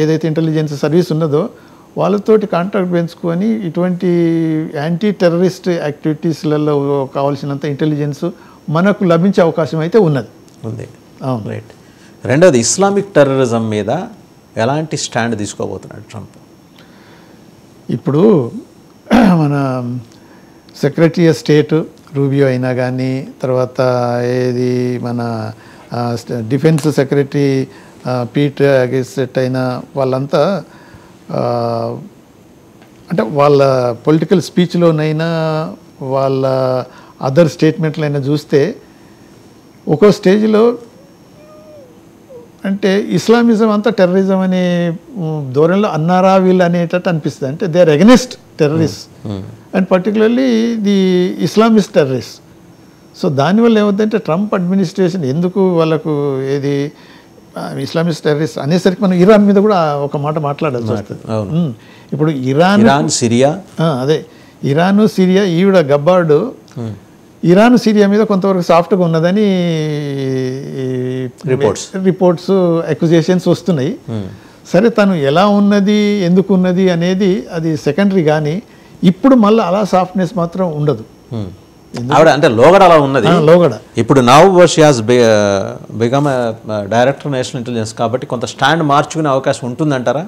ఏదైతే ఇంటెలిజెన్స్ సర్వీస్ ఉన్నదో వాళ్ళతోటి కాంటాక్ట్ పెంచుకొని ఇటువంటి యాంటీ టెర్రరిస్ట్ యాక్టివిటీస్లలో కావాల్సినంత ఇంటెలిజెన్స్ మనకు లభించే అవకాశం అయితే ఉంది. రైట్. రెండవది ఇస్లామిక్ టెర్రరిజం మీద ఎలాంటి స్టాండ్ తీసుకోబోతున్నాడు ట్రంప్? ఇప్పుడు మన సెక్రటరీ ఆఫ్ స్టేట్ రూబియో అయినా కానీ, తర్వాత ఏది మన డిఫెన్స్ సెక్రటరీ పీట్ హెగ్సెట్ అయినా వాళ్ళంతా అంటే వాళ్ళ పొలిటికల్ స్పీచ్లోనైనా వాళ్ళ అదర్ స్టేట్మెంట్లైనా చూస్తే ఒక్కో స్టేజ్లో అంటే ఇస్లామిజం అంతా టెర్రరిజం అనే ధోరణిలో అన్నారా వీళ్ళు అనేటట్టు అనిపిస్తుంది. అంటే they are against terrorist and particularly the Islamist terrorist. So దానివల్ల ఏమవుతుందంటే ట్రంప్ అడ్మినిస్ట్రేషన్ ఎందుకు వాళ్ళకు ఏది ఇస్లామిస్ట్ టెర్రరిస్ట్ అనేసరికి మనం ఇరాన్ మీద కూడా ఒక మాట మాట్లాడాల్సి వస్తుంది. ఇప్పుడు ఇరాన్ సిరియా అదే ఇరాను సిరియా ఈవిడ గబ్బార్డు ఇరాన్ సిరియా మీద కొంతవరకు సాఫ్ట్గా ఉన్నదని రిపోర్ట్స్ అక్యుజేషన్స్ వస్తున్నాయి. సరే తను ఎలా ఉన్నది ఎందుకు ఉన్నది అనేది అది సెకండరీ, కానీ ఇప్పుడు మళ్ళీ అలా సాఫ్ట్నెస్ మాత్రం ఉండదు. ఆవిడ అంటే లోగడ అలా ఉన్నది. లోగడ ఇప్పుడు now she has become director national intelligence కాబట్టి కొంత స్టాండ్ మార్చుకునే అవకాశం ఉంటుందంటారా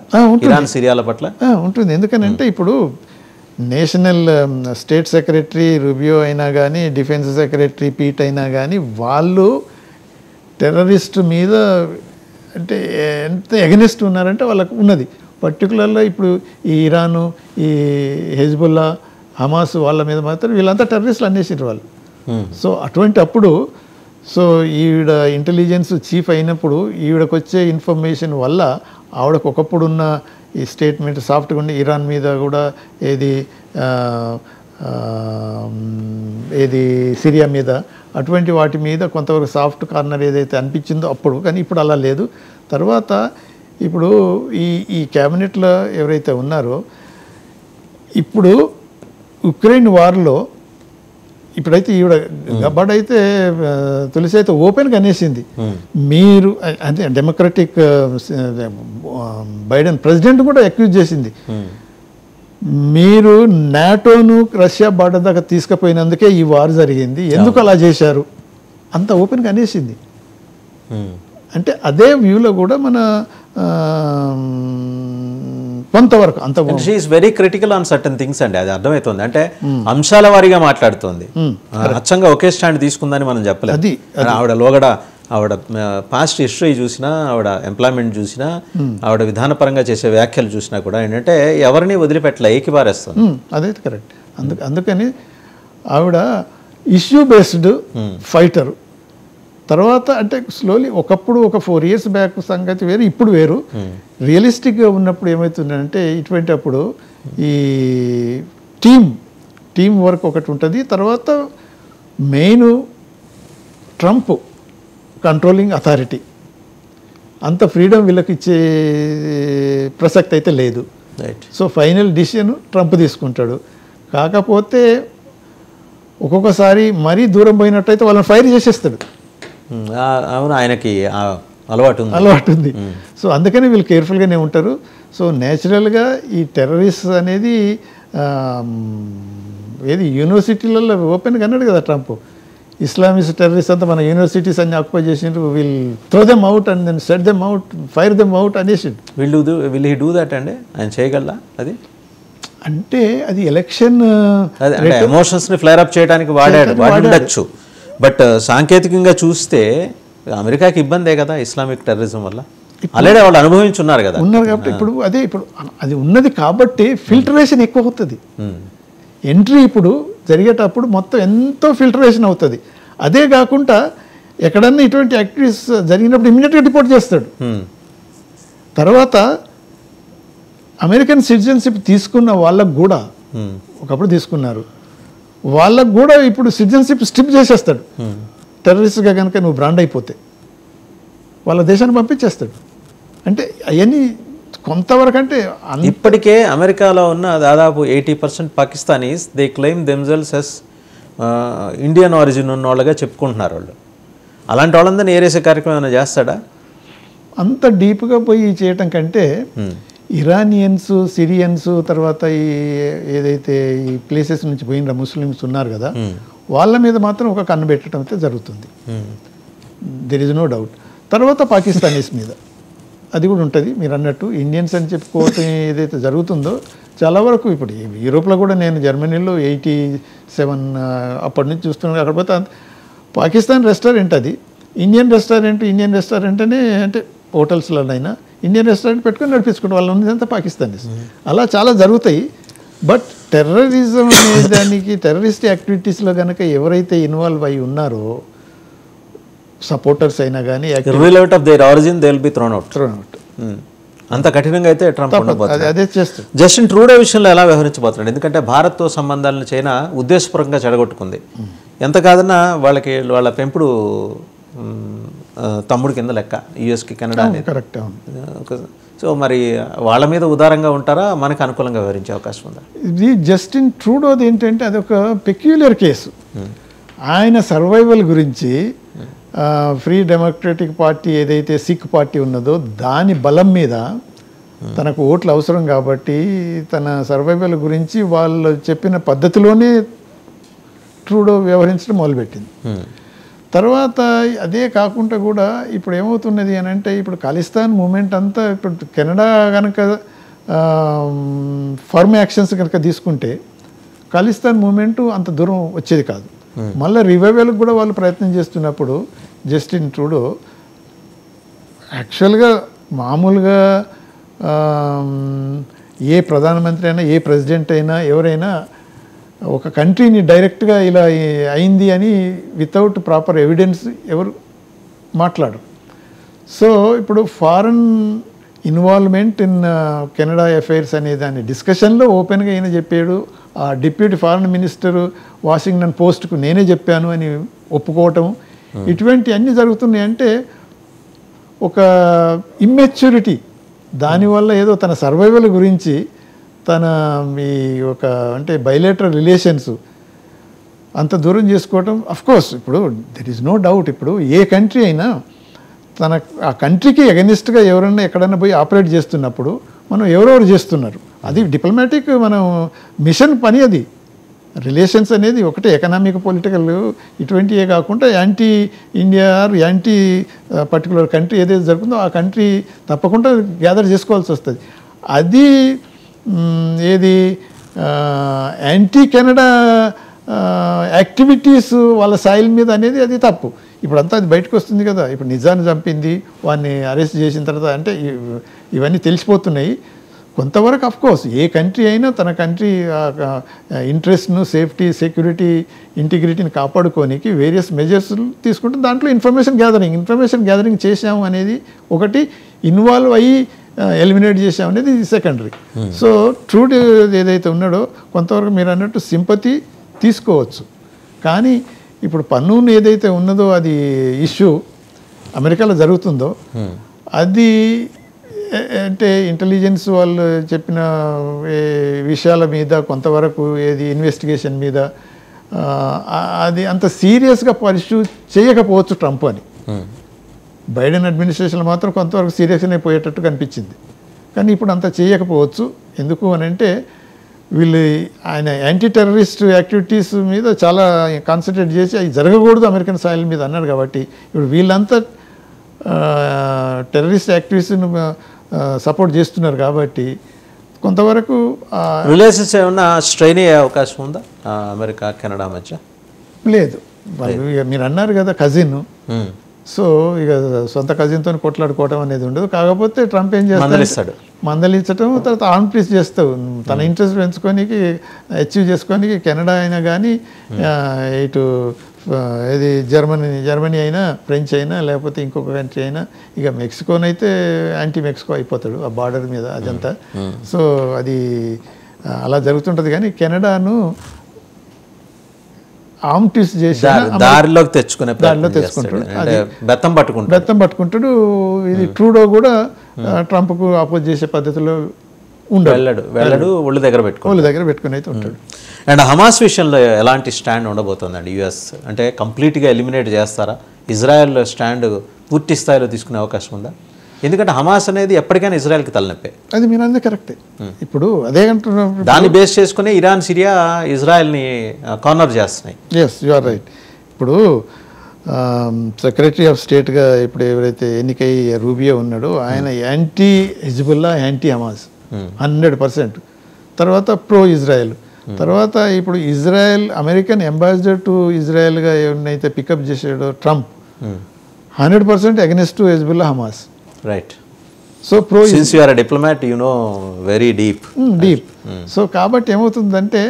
ఇరాన్ సిరియాల పట్ల? ఉంటుంది. ఎందుకనంటే ఇప్పుడు నేషనల్ స్టేట్ సెక్రటరీ రుబియో అయినా కానీ డిఫెన్స్ సెక్రటరీ పీట్ అయినా కానీ వాళ్ళు టెర్రరిస్ట్ మీద అంటే ఎంత ఎగనిస్ట్ ఉన్నారంటే వాళ్ళకు ఉన్నది. పర్టికులర్గా ఇప్పుడు ఈ ఇరాను, ఈ హెజ్బుల్లా, హమాస్ వాళ్ళ మీద మాత్రం వీళ్ళంతా టెర్రరిస్టులు అనేసారు వాళ్ళు. సో అటువంటి అప్పుడు సో ఈవిడ ఇంటెలిజెన్స్ చీఫ్ అయినప్పుడు ఈవిడకు వచ్చే ఇన్ఫర్మేషన్ వల్ల ఆవిడకు ఒకప్పుడున్న ఈ స్టేట్మెంట్ సాఫ్ట్గా ఉండి ఇరాన్ మీద కూడా ఏది సిరియా మీద అటువంటి వాటి మీద కొంతవరకు సాఫ్ట్ కార్నర్ ఏదైతే అనిపించిందో అప్పుడు, కానీ ఇప్పుడు అలా లేదు. తర్వాత ఇప్పుడు ఈ క్యాబినెట్లో ఎవరైతే ఉన్నారో ఇప్పుడు ఉక్రెయిన్ వార్లో ఇప్పుడైతే ఈవిడ గబ్బార్డ్ అయితే తులసి అయితే ఓపెన్గా అనేసింది, మీరు అంటే డెమోక్రటిక్ బైడెన్ ప్రెసిడెంట్ కూడా అక్యూజ్ చేసింది, మీరు నాటోను రష్యా బార్డర్ దాకా తీసుకుపోయినందుకే ఈ వార్ జరిగింది, ఎందుకు అలా చేశారు అంత ఓపెన్గా అనేసింది. అంటే అదే వ్యూలో కూడా మన కొంతవరకు అంత she is very critical on certain things అండి, అది అర్థమవుతుంది. అంటే అంశాల వారీగా మాట్లాడుతుంది, అచ్చంగా ఒకే స్టాండ్ తీసుకుందని మనం చెప్పలేదు. ఆవిడ లోగడ ఆవిడ పాస్ట్ హిస్టరీ చూసినా, ఆవిడ ఎంప్లాయ్మెంట్ చూసినా, ఆవిడ విధానపరంగా చేసే వ్యాఖ్యలు చూసినా కూడా ఏంటంటే ఎవరిని వదిలిపెట్టలే, ఏకిపారేస్తుంది. అదైతే కరెక్ట్. అందుకని ఆవిడ ఇష్యూ బేస్డ్ ఫైటరు. తర్వాత అంటే స్లోలీ ఒకప్పుడు ఒక 4 years బ్యాక్ సంగతి వేరు, ఇప్పుడు వేరు. రియలిస్టిక్గా ఉన్నప్పుడు ఏమవుతుందంటే ఇటువంటి అప్పుడు ఈ టీమ్ వర్క్ ఒకటి ఉంటుంది. తర్వాత మెయిన్ ట్రంప్ కంట్రోలింగ్ అథారిటీ, అంత ఫ్రీడమ్ వీళ్ళకి ఇచ్చే ప్రసక్తి అయితే లేదు. సో ఫైనల్ డిసిషన్ ట్రంప్ తీసుకుంటాడు. కాకపోతే ఒక్కొక్కసారి మరీ దూరం పోయినట్టయితే వాళ్ళని ఫైర్ చేసేస్తాడు. అవును, ఆయనకి అలవాటు ఉంది. సో అందుకని వీళ్ళు కేర్ఫుల్గానే ఉంటారు. సో నేచురల్గా ఈ టెర్రరిస్ట్ అనేది ఏది యూనివర్సిటీలలో ఓపెన్గా అన్నాడు కదా ట్రంప్, ఇస్లామిస్ట్ టెర్రరిస్ట్ అంతా మన యూనివర్సిటీస్ అన్ని ఆక్యుపై చేసిండ్రు, will throw them out and then set them out, fire them out అనేసి. విల్ హీ డూ దట్ అండి? ఆయన చేయగలరా అది? అంటే అది ఎలక్షన్ ఎమోషన్స్ని ఫ్లేర్ అప్ చేయడానికి వాడచ్చు. బట్ సాంకేతికంగా చూస్తే అమెరికాకి ఇబ్బందే కదా ఇస్లామిక్ టెర్రరిజం వల్ల, ఆల్రెడీ వాళ్ళు అనుభవించున్నారు కదా. ఉన్నారు కాబట్టి ఇప్పుడు అది ఉన్నది కాబట్టి ఫిల్టరేషన్ ఎక్కువ అవుతుంది. ఎంట్రీ ఇప్పుడు జరిగేటప్పుడు మొత్తం ఎంతో ఫిల్టరేషన్ అవుతుంది. అదే కాకుండా ఎక్కడన్నా ఇటువంటి యాక్టివిటీస్ జరిగినప్పుడు ఇమీడియట్గా రిపోర్ట్ చేస్తాడు. తర్వాత అమెరికన్ సిటిజన్షిప్ తీసుకున్న వాళ్ళకు కూడా ఒకప్పుడు తీసుకున్నారు, వాళ్ళకు కూడా ఇప్పుడు సిటిజన్షిప్ స్ట్రిప్ చేసేస్తాడు. టెర్రరిస్ట్గా కనుక నువ్వు బ్రాండ్ అయిపోతే వాళ్ళ దేశాన్ని పంపించేస్తాడు. అంటే అవన్నీ కొంతవరకు అంటే ఇప్పటికే అమెరికాలో ఉన్న దాదాపు 80% Pakistanis they claim themselves as Indian origin ఉన్న వాళ్ళగా చెప్పుకుంటున్నారు వాళ్ళు. అలాంటి వాళ్ళందరినీ ఏరేసే కార్యక్రమం ఏమైనా చేస్తాడా? అంత డీప్గా పోయి చేయటం కంటే ఇరానియన్స్, సిరియన్స్, తర్వాత ఈ ఏదైతే ఈ ప్లేసెస్ నుంచి పోయిన ముస్లిమ్స్ ఉన్నారు కదా వాళ్ళ మీద మాత్రం ఒక కన్ను పెట్టడం అయితే జరుగుతుంది. There is no doubt. తర్వాత పాకిస్తానీస్ మీద అది కూడా ఉంటుంది. మీరు అన్నట్టు ఇండియన్స్ అని చెప్పుకోవటం ఏదైతే జరుగుతుందో చాలా వరకు ఇప్పుడు యూరోప్లో కూడా నేను జర్మనీలో 87 అప్పటి నుంచి చూస్తున్నాను. అక్కడ పోతే పాకిస్తాన్ రెస్టారెంట్, అది ఇండియన్ రెస్టారెంట్ అని అంటే హోటల్స్లోనైనా ఇండియన్ రెస్టారెంట్ పెట్టుకొని నడిపించుకుంటారు, వాళ్ళు ఉన్నదంతా పాకిస్తానీస్. అలా చాలా జరుగుతాయి. బట్ టెర్రరిజం అనే దానికి టెర్రరిస్ట్ యాక్టివిటీస్లో కనుక ఎవరైతే ఇన్వాల్వ్ అయి ఉన్నారో సపోర్టర్స్ అయినా కానీ irrelevant of their origin they will be thrown out. Hmm. అంత కఠినంగా అయితే ట్రంప్ ఉండబోతున్నాడు. అదే చేస్తారు. జస్టిన్ ట్రూడో విషయంలో ఎలా వ్యవహరించబోతున్నాడు? ఎందుకంటే భారత్తో సంబంధాలను చైనా ఉద్దేశపూర్వకంగా చెడగొట్టుకుంది. ఎంత కాదన్నా వాళ్ళ పెంపుడు తమ్ముడు కింద లెక్క యుఎస్కి కెనడా అనేది. కరెక్ట్. సో మరి వాళ్ళ మీద ఉదారంగా ఉంటారా, మనకు అనుకూలంగా వ్యవహరించే అవకాశం ఉందా? ఇది జస్టిన్ ట్రూడోది ఏంటంటే అదొక పెక్యులర్ కేసు. ఆయన సర్వైవల్ గురించి ఫ్రీ డెమోక్రటిక్ పార్టీ ఏదైతే సిక్ పార్టీ ఉన్నదో దాని బలం మీద తనకు ఓట్లు అవసరం కాబట్టి తన సర్వైవల్ గురించి వాళ్ళు చెప్పిన పద్ధతిలోనే ట్రూడో వ్యవహరించడం మొదలుపెట్టింది. తర్వాత అదే కాకుండా కూడా ఇప్పుడు ఏమవుతున్నది అని అంటే ఇప్పుడు ఖాళిస్తాన్ మూమెంట్ అంతా ఇప్పుడు కెనడా కనుక ఫర్మ్ యాక్షన్స్ కనుక తీసుకుంటే ఖాళిస్తాన్ మూమెంట్ అంత దూరం వచ్చేది కాదు. మళ్ళీ రివైవల్కి కూడా వాళ్ళు ప్రయత్నం చేస్తున్నప్పుడు జస్టిన్ ట్రూడో యాక్చువల్గా మామూలుగా ఏ ప్రధానమంత్రి అయినా ఏ ప్రెసిడెంట్ అయినా ఎవరైనా ఒక కంట్రీని డైరెక్ట్గా ఇలా అయింది అని వితౌట్ ప్రాపర్ ఎవిడెన్స్ ఎవరు మాట్లాడరు. సో ఇప్పుడు foreign involvement in Canada affairs అనే దాని డిస్కషన్లో ఓపెన్గా ఈయన చెప్పాడు. ఆ డిప్యూటీ ఫారెన్ మినిస్టర్ వాషింగ్టన్ పోస్ట్కు నేనే చెప్పాను అని ఒప్పుకోవటం, ఇటువంటి అన్నీ జరుగుతున్నాయి. అంటే ఒక ఇమ్మెచ్యూరిటీ, దానివల్ల ఏదో తన సర్వైవల్ గురించి తన ఈ ఒక అంటే బైలేటరల్ రిలేషన్స్ అంత దూరం చేసుకోవటం. అఫ్కోర్స్ ఇప్పుడు దెర్ ఈజ్ నో డౌట్, ఇప్పుడు ఏ కంట్రీ అయినా తన ఆ కంట్రీకి ఎగనిస్ట్గా ఎవరైనా ఎక్కడైనా పోయి ఆపరేట్ చేస్తున్నప్పుడు మనం ఎవరెవరు చేస్తున్నారు, అది డిప్లొమాటిక్ మనం మిషన్ పని. అది రిలేషన్స్ అనేది ఒకటే ఎకనామిక్ పొలిటికల్ ఇటువంటివే కాకుండా anti India anti particular country ఏదైతే జరుగుతుందో ఆ కంట్రీ తప్పకుండా గ్యాదర్ చేసుకోవాల్సి వస్తుంది. అది ఏది యాంటీ కెనడా యాక్టివిటీస్ వాళ్ళ సాయిల్ మీద అనేది అది తప్పు. ఇప్పుడంతా అది బయటకు వస్తుంది కదా. ఇప్పుడు నిజాన్ని చంపింది, వాడిని అరెస్ట్ చేసిన తర్వాత అంటే ఇవన్నీ తెలిసిపోతున్నాయి. కొంతవరకు అఫ్కోర్స్ ఏ కంట్రీ అయినా తన కంట్రీ ఇంట్రెస్ట్ను, సేఫ్టీ, సెక్యూరిటీ, ఇంటిగ్రిటీని కాపాడుకోనికి వేరియస్ మెజర్స్ తీసుకుంటే దాంట్లో ఇన్ఫర్మేషన్ గ్యాదరింగ్ చేసాము అనేది ఒకటి, ఇన్వాల్వ్ అయ్యి ఎలిమినేట్ చేసాము అనేది సెకండరీ. సో ట్రూడ్ ఏదైతే ఉన్నాడో కొంతవరకు మీరు అన్నట్టు సింపతి తీసుకోవచ్చు. కానీ ఇప్పుడు పన్నును ఏదైతే ఉన్నదో అది ఇష్యూ అమెరికాలో జరుగుతుందో అది అంటే ఇంటెలిజెన్స్ వాళ్ళు చెప్పిన విషయాల మీద కొంతవరకు ఏది ఇన్వెస్టిగేషన్ మీద అది అంత సీరియస్గా పర్స్యూ చేయకపోవచ్చు ట్రంప్ అని. బైడెన్ అడ్మినిస్ట్రేషన్ మాత్రం కొంతవరకు సీరియస్గానే పోయేటట్టు కనిపించింది. కానీ ఇప్పుడు అంత చేయకపోవచ్చు. ఎందుకు అని అంటే వీళ్ళు ఆయన యాంటీ టెర్రరిస్ట్ యాక్టివిటీస్ మీద చాలా కాన్సన్ట్రేట్ చేసి అవి జరగకూడదు అమెరికన్ సాయిల్ మీద అన్నాడు. కాబట్టి ఇప్పుడు వీళ్ళంతా టెర్రరిస్ట్ యాక్టివిటీస్ను సపోర్ట్ చేస్తున్నారు కాబట్టి కొంతవరకు రిలేషన్స్ ఏమన్నా స్ట్రెయిన్ అయ్యే అవకాశం ఉందా అమెరికా కెనడా మధ్య? లేదు. మీరు అన్నారు కదా కజిన్, సో ఇక సొంత కజిన్తో కొట్లాడుకోవడం అనేది ఉండదు. కాకపోతే ట్రంప్ ఏం చేస్తాడు, మందలించడం, తర్వాత ఆర్మ్ ట్విస్ట్ చేస్తావు. తన ఇంట్రెస్ట్ పెంచుకోనికి, అచీవ్ చేసుకోనికి కెనడా అయినా కానీ ఇటు ఇది జర్మనీ అయినా, ఫ్రెంచ్ అయినా, లేకపోతే ఇంకొక కంట్రీ అయినా, ఇక మెక్సికోనైతే యాంటీ మెక్సికో అయిపోతాడు ఆ బార్డర్ మీద అదంతా. సో అది అలా జరుగుతుంటుంది. కానీ కెనడాను ఆర్మ్ ట్విస్ట్ చేసి దారిలోకి తెచ్చుకుంటాడు, బెత్తం పట్టుకుంటాడు. ఇది ట్రూడో కూడా ట్రంప్కు అపోజ్ చేసే పద్ధతిలో వెళ్ళడు, ఒళ్ళు దగ్గర పెట్టుకుని అయితే ఉంటాడు. అండ్ హమాస్ విషయంలో ఎలాంటి స్టాండ్ ఉండబోతుందండి యుఎస్? అంటే కంప్లీట్గా ఎలిమినేట్ చేస్తారా? ఇజ్రాయెల్ స్టాండ్ పూర్తి స్థాయిలో తీసుకునే అవకాశం ఉందా? ఎందుకంటే హమాస్ అనేది ఎప్పటికైనా ఇజ్రాయెల్కి తలనొప్పే. అది మీరు అన్నది కరెక్టరీ. ఇప్పుడు అదే అంటున్నారు, దాన్ని బేస్ చేసుకుని ఇరాన్, సిరియా ఇజ్రాయెల్ని కార్నర్ చేస్తున్నాయి. Yes, you are right. ఇప్పుడు సెక్రటరీ ఆఫ్ స్టేట్గా ఇప్పుడు ఎవరైతే ఎన్నికై రూబియో ఉన్నాడో ఆయన యాంటీ హిజ్బుల్లా, యాంటీ హమాస్ 100%. తర్వాత ప్రో ఇజ్రాయెల్. తర్వాత ఇప్పుడు ఇజ్రాయెల్ అమెరికన్ అంబాసిడర్ టు ఇజ్రాయెల్గా ఎవరినైతే పికప్ చేసాడో Trump 100% against to Hezbollah, Hamas. Right. So pro since you are a diplomat you know very deep. So కాబట్టి ఏమవుతుందంటే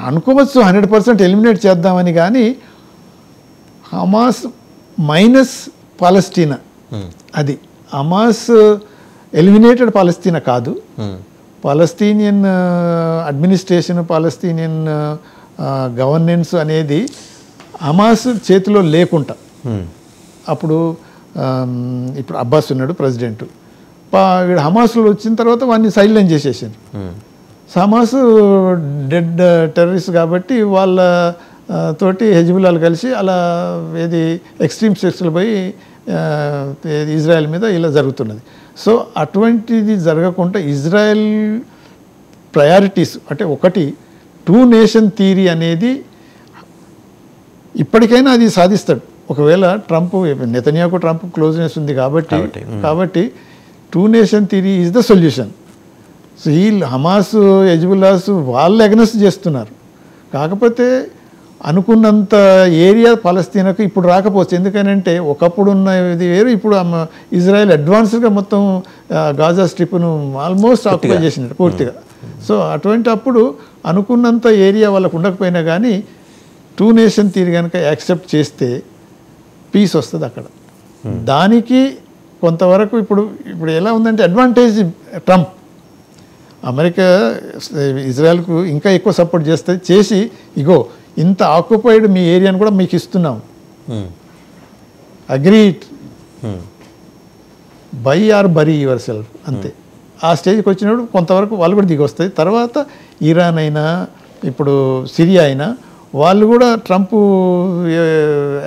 అనుకోవచ్చు 100% ఎలిమినేట్ చేద్దామని, కానీ హమాస్ మైనస్ పాలస్తీనా, అది హమాస్ ఎలిమినేటెడ్ పాలస్తీనా కాదు, పాలస్తీనియన్ అడ్మినిస్ట్రేషన్, పాలస్తీనియన్ గవర్నెన్స్ అనేది హమాస్ చేతిలో లేకుండా, అప్పుడు ఇప్పుడు అబ్బాస్ ఉన్నాడు ప్రెసిడెంట్, వీడు హమాస్లో వచ్చిన తర్వాత వాడిని సైలెంట్ చేసేసారు. హమాస్ డెడ్ టెర్రరిస్ట్ కాబట్టి వాళ్ళ తోటి హెజ్బుల్లాలు కలిసి అలా ఏది ఎక్స్ట్రీమ్ స్టేట్స్లో పోయి ఇజ్రాయెల్ మీద ఇలా జరుగుతున్నది. సో అటువంటిది జరగకుండా ఇజ్రాయెల్ ప్రయారిటీస్ అంటే ఒకటి 2 నేషన్ థియరీ అనేది ఇప్పటికైనా అది సాధిస్తాడు. ఒకవేళ ట్రంప్, నెతన్యాహు ట్రంప్ క్లోజ్నెస్ ఉంది కాబట్టి 2 nation theory is the solution. So ఈ హమాస్ హెజ్బుల్లాస్ వాళ్ళు ఎగనెస్ట్ చేస్తున్నారు, కాకపోతే అనుకున్నంత ఏరియా పాలస్తీనాకు ఇప్పుడు రాకపోవచ్చు. ఎందుకనంటే ఒకప్పుడు ఉన్న ఇది వేరు, ఇప్పుడు ఇజ్రాయెల్ అడ్వాన్స్డ్గా మొత్తం గాజా స్ట్రిప్ను ఆల్మోస్ట్ ఆక్యుపై చేసినట్టు పూర్తిగా. సో అటువంటి అప్పుడు అనుకున్నంత ఏరియా వాళ్ళకు ఉండకపోయినా కానీ 2 నేషన్ థియరీ కనుక యాక్సెప్ట్ చేస్తే పీస్ వస్తుంది అక్కడ. దానికి కొంతవరకు ఇప్పుడు ఎలా ఉందంటే అడ్వాంటేజ్ ట్రంప్, అమెరికా ఇజ్రాయెల్కు ఇంకా ఎక్కువ సపోర్ట్ చేసి ఇగో ఇంత ఆక్యుపైడ్ మీ ఏరియాను కూడా మీకు ఇస్తున్నాం, agreed, buy or bury yourself, అంతే. ఆ స్టేజ్కి వచ్చినప్పుడు కొంతవరకు వాళ్ళు కూడా దిగి వస్తాయి. తర్వాత ఇరాన్ అయినా ఇప్పుడు సిరియా అయినా వాళ్ళు కూడా ట్రంప్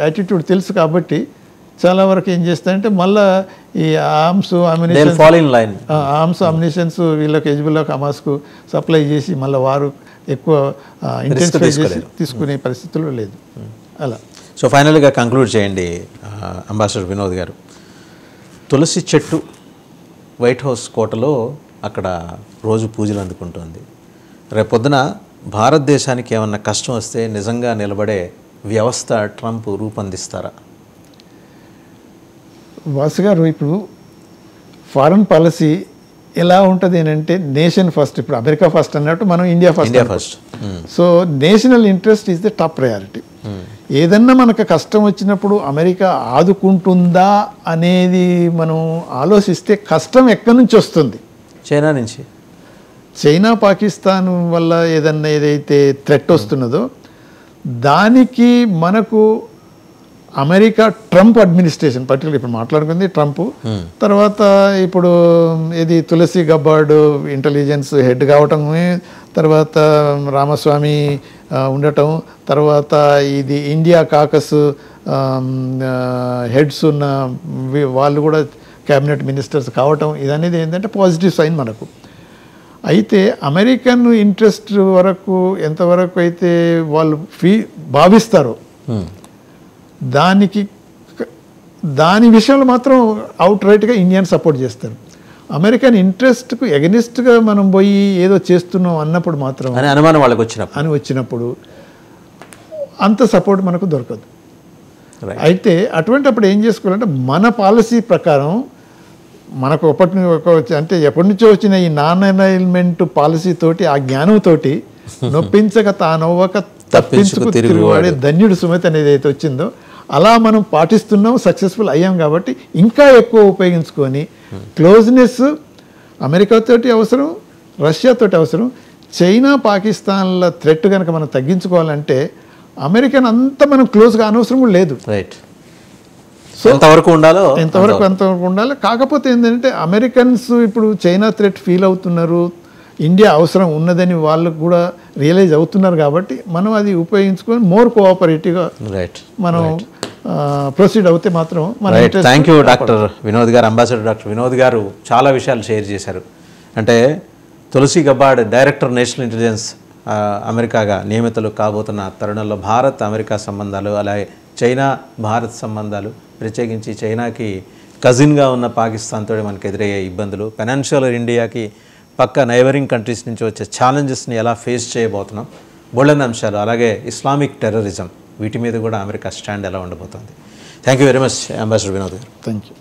యాటిట్యూడ్ తెలుసు కాబట్టి చాలా వరకు ఏం చేస్తాయంటే మళ్ళీ ఈ ఆర్మ్స్ అమ్యునిషన్స్ వీళ్ళకి హెజ్బుల్లాకు హమాస్కు సప్లై చేసి మళ్ళీ వారు ఎక్కువ ఇంటెన్సిఫై చేసి తీసుకునే పరిస్థితుల్లో లేదు అలా. సో ఫైనల్గా కంక్లూడ్ చేయండి అంబాసిడర్ వినోద్ గారు. తులసి చెట్టు వైట్ హౌస్ కోటలో అక్కడ రోజు పూజలు అందుకుంటుంది. రేపొద్దున భారతదేశానికి ఏమన్నా కష్టం వస్తే నిజంగా నిలబడే వ్యవస్థ ట్రంప్ రూపొందిస్తారా? వాసు గారు, ఇప్పుడు ఫారెన్ పాలసీ ఎలా ఉంటుంది అంటే నేషన్ ఫస్ట్. ఇప్పుడు అమెరికా ఫస్ట్ అన్నట్టు మనం India first. So national interest is the top priority. ఏదన్నా మనకు కష్టం వచ్చినప్పుడు అమెరికా ఆదుకుంటుందా అనేది మనం ఆలోచిస్తే కష్టం ఎక్కడి నుంచి వస్తుంది? చైనా నుంచి. చైనా పాకిస్తాన్ వల్ల ఏదైతే థ్రెట్ వస్తున్నదో దానికి మనకు అమెరికా ట్రంప్ అడ్మినిస్ట్రేషన్ పర్టికులర్ ఇప్పుడు మాట్లాడుకుంది ట్రంప్, తర్వాత ఇప్పుడు ఇది తులసి గబ్బార్డ్ ఇంటెలిజెన్స్ హెడ్ కావటం, తర్వాత రామస్వామి ఉండటం, తర్వాత ఇది ఇండియా కాకస్ హెడ్స్ ఉన్న వాళ్ళు కూడా క్యాబినెట్ మినిస్టర్స్ కావటం, ఇదనేది ఏంటంటే పాజిటివ్ సైన్ మనకు. అయితే అమెరికన్ ఇంట్రెస్ట్ వరకు ఎంతవరకు అయితే వాళ్ళు భావిస్తారో దాని విషయంలో మాత్రం అవుట్ రైట్గా ఇండియన్ సపోర్ట్ చేస్తారు. అమెరికన్ ఇంట్రెస్ట్కు ఎగనిస్ట్గా మనం పోయి ఏదో చేస్తున్నాం అన్నప్పుడు మాత్రం అనుమానం వాళ్ళకి వచ్చినప్పుడు అంత సపోర్ట్ మనకు దొరకదు. అయితే అటువంటిప్పుడు ఏం చేసుకోవాలంటే మన పాలసీ ప్రకారం మనకు అంటే ఎప్పటి నుంచో వచ్చిన ఈ నాన్ అలైన్మెంట్ పాలసీ తోటి ఆ జ్ఞానంతో నొప్పించక తానవ్వక తప్పించుకు తిరుగువాడే ధన్యుడు సుమతి అనేది అయితే వచ్చిందో అలా మనం పాటిస్తున్నాం, సక్సెస్ఫుల్ అయ్యాం. కాబట్టి ఇంకా ఎక్కువ ఉపయోగించుకొని క్లోజ్నెస్ అమెరికాతోటి అవసరం, రష్యాతోటి అవసరం. చైనా పాకిస్తాన్ల థ్రెట్ కనుక మనం తగ్గించుకోవాలంటే అమెరికన్ అంతా మనం క్లోజ్గా అనవసరం కూడా లేదు. సో ఎంతవరకు ఉండాలి. కాకపోతే ఏంటంటే అమెరికన్స్ ఇప్పుడు చైనా థ్రెట్ ఫీల్ అవుతున్నారు, ఇండియా అవసరం ఉన్నదని వాళ్ళకు కూడా రియలైజ్ అవుతున్నారు. కాబట్టి మనం అది ఉపయోగించుకొని మోర్ కోఆపరేటివ్గా మనం ప్రొసీడ్ అవుతే మాత్రం థ్యాంక్ యూ డాక్టర్ వినోద్ గారు, అంబాసిడర్ డాక్టర్ వినోద్ గారు చాలా విషయాలు షేర్ చేశారు. అంటే తులసి గబ్బార్డ్ డైరెక్టర్ నేషనల్ ఇంటెలిజెన్స్ అమెరికాగా నియమితులు కాబోతున్న తరుణంలో భారత్ అమెరికా సంబంధాలు, అలాగే చైనా భారత్ సంబంధాలు, ప్రత్యేకించి చైనాకి కజిన్గా ఉన్న పాకిస్తాన్తో మనకు ఎదురయ్యే ఇబ్బందులు, ఫైనాన్షియల్ ఇండియాకి పక్క నైబరింగ్ కంట్రీస్ నుంచి వచ్చే ఛాలెంజెస్ని ఎలా ఫేస్ చేయబోతున్నాం, బోల్డెన్ అంశాలు, అలాగే ఇస్లామిక్ టెర్రరిజం, వీటి మీద కూడా అమెరికా స్టాండ్ ఎలా ఉండబోతుంది. Thank you very much ambassador Vinod గారు. Thank you.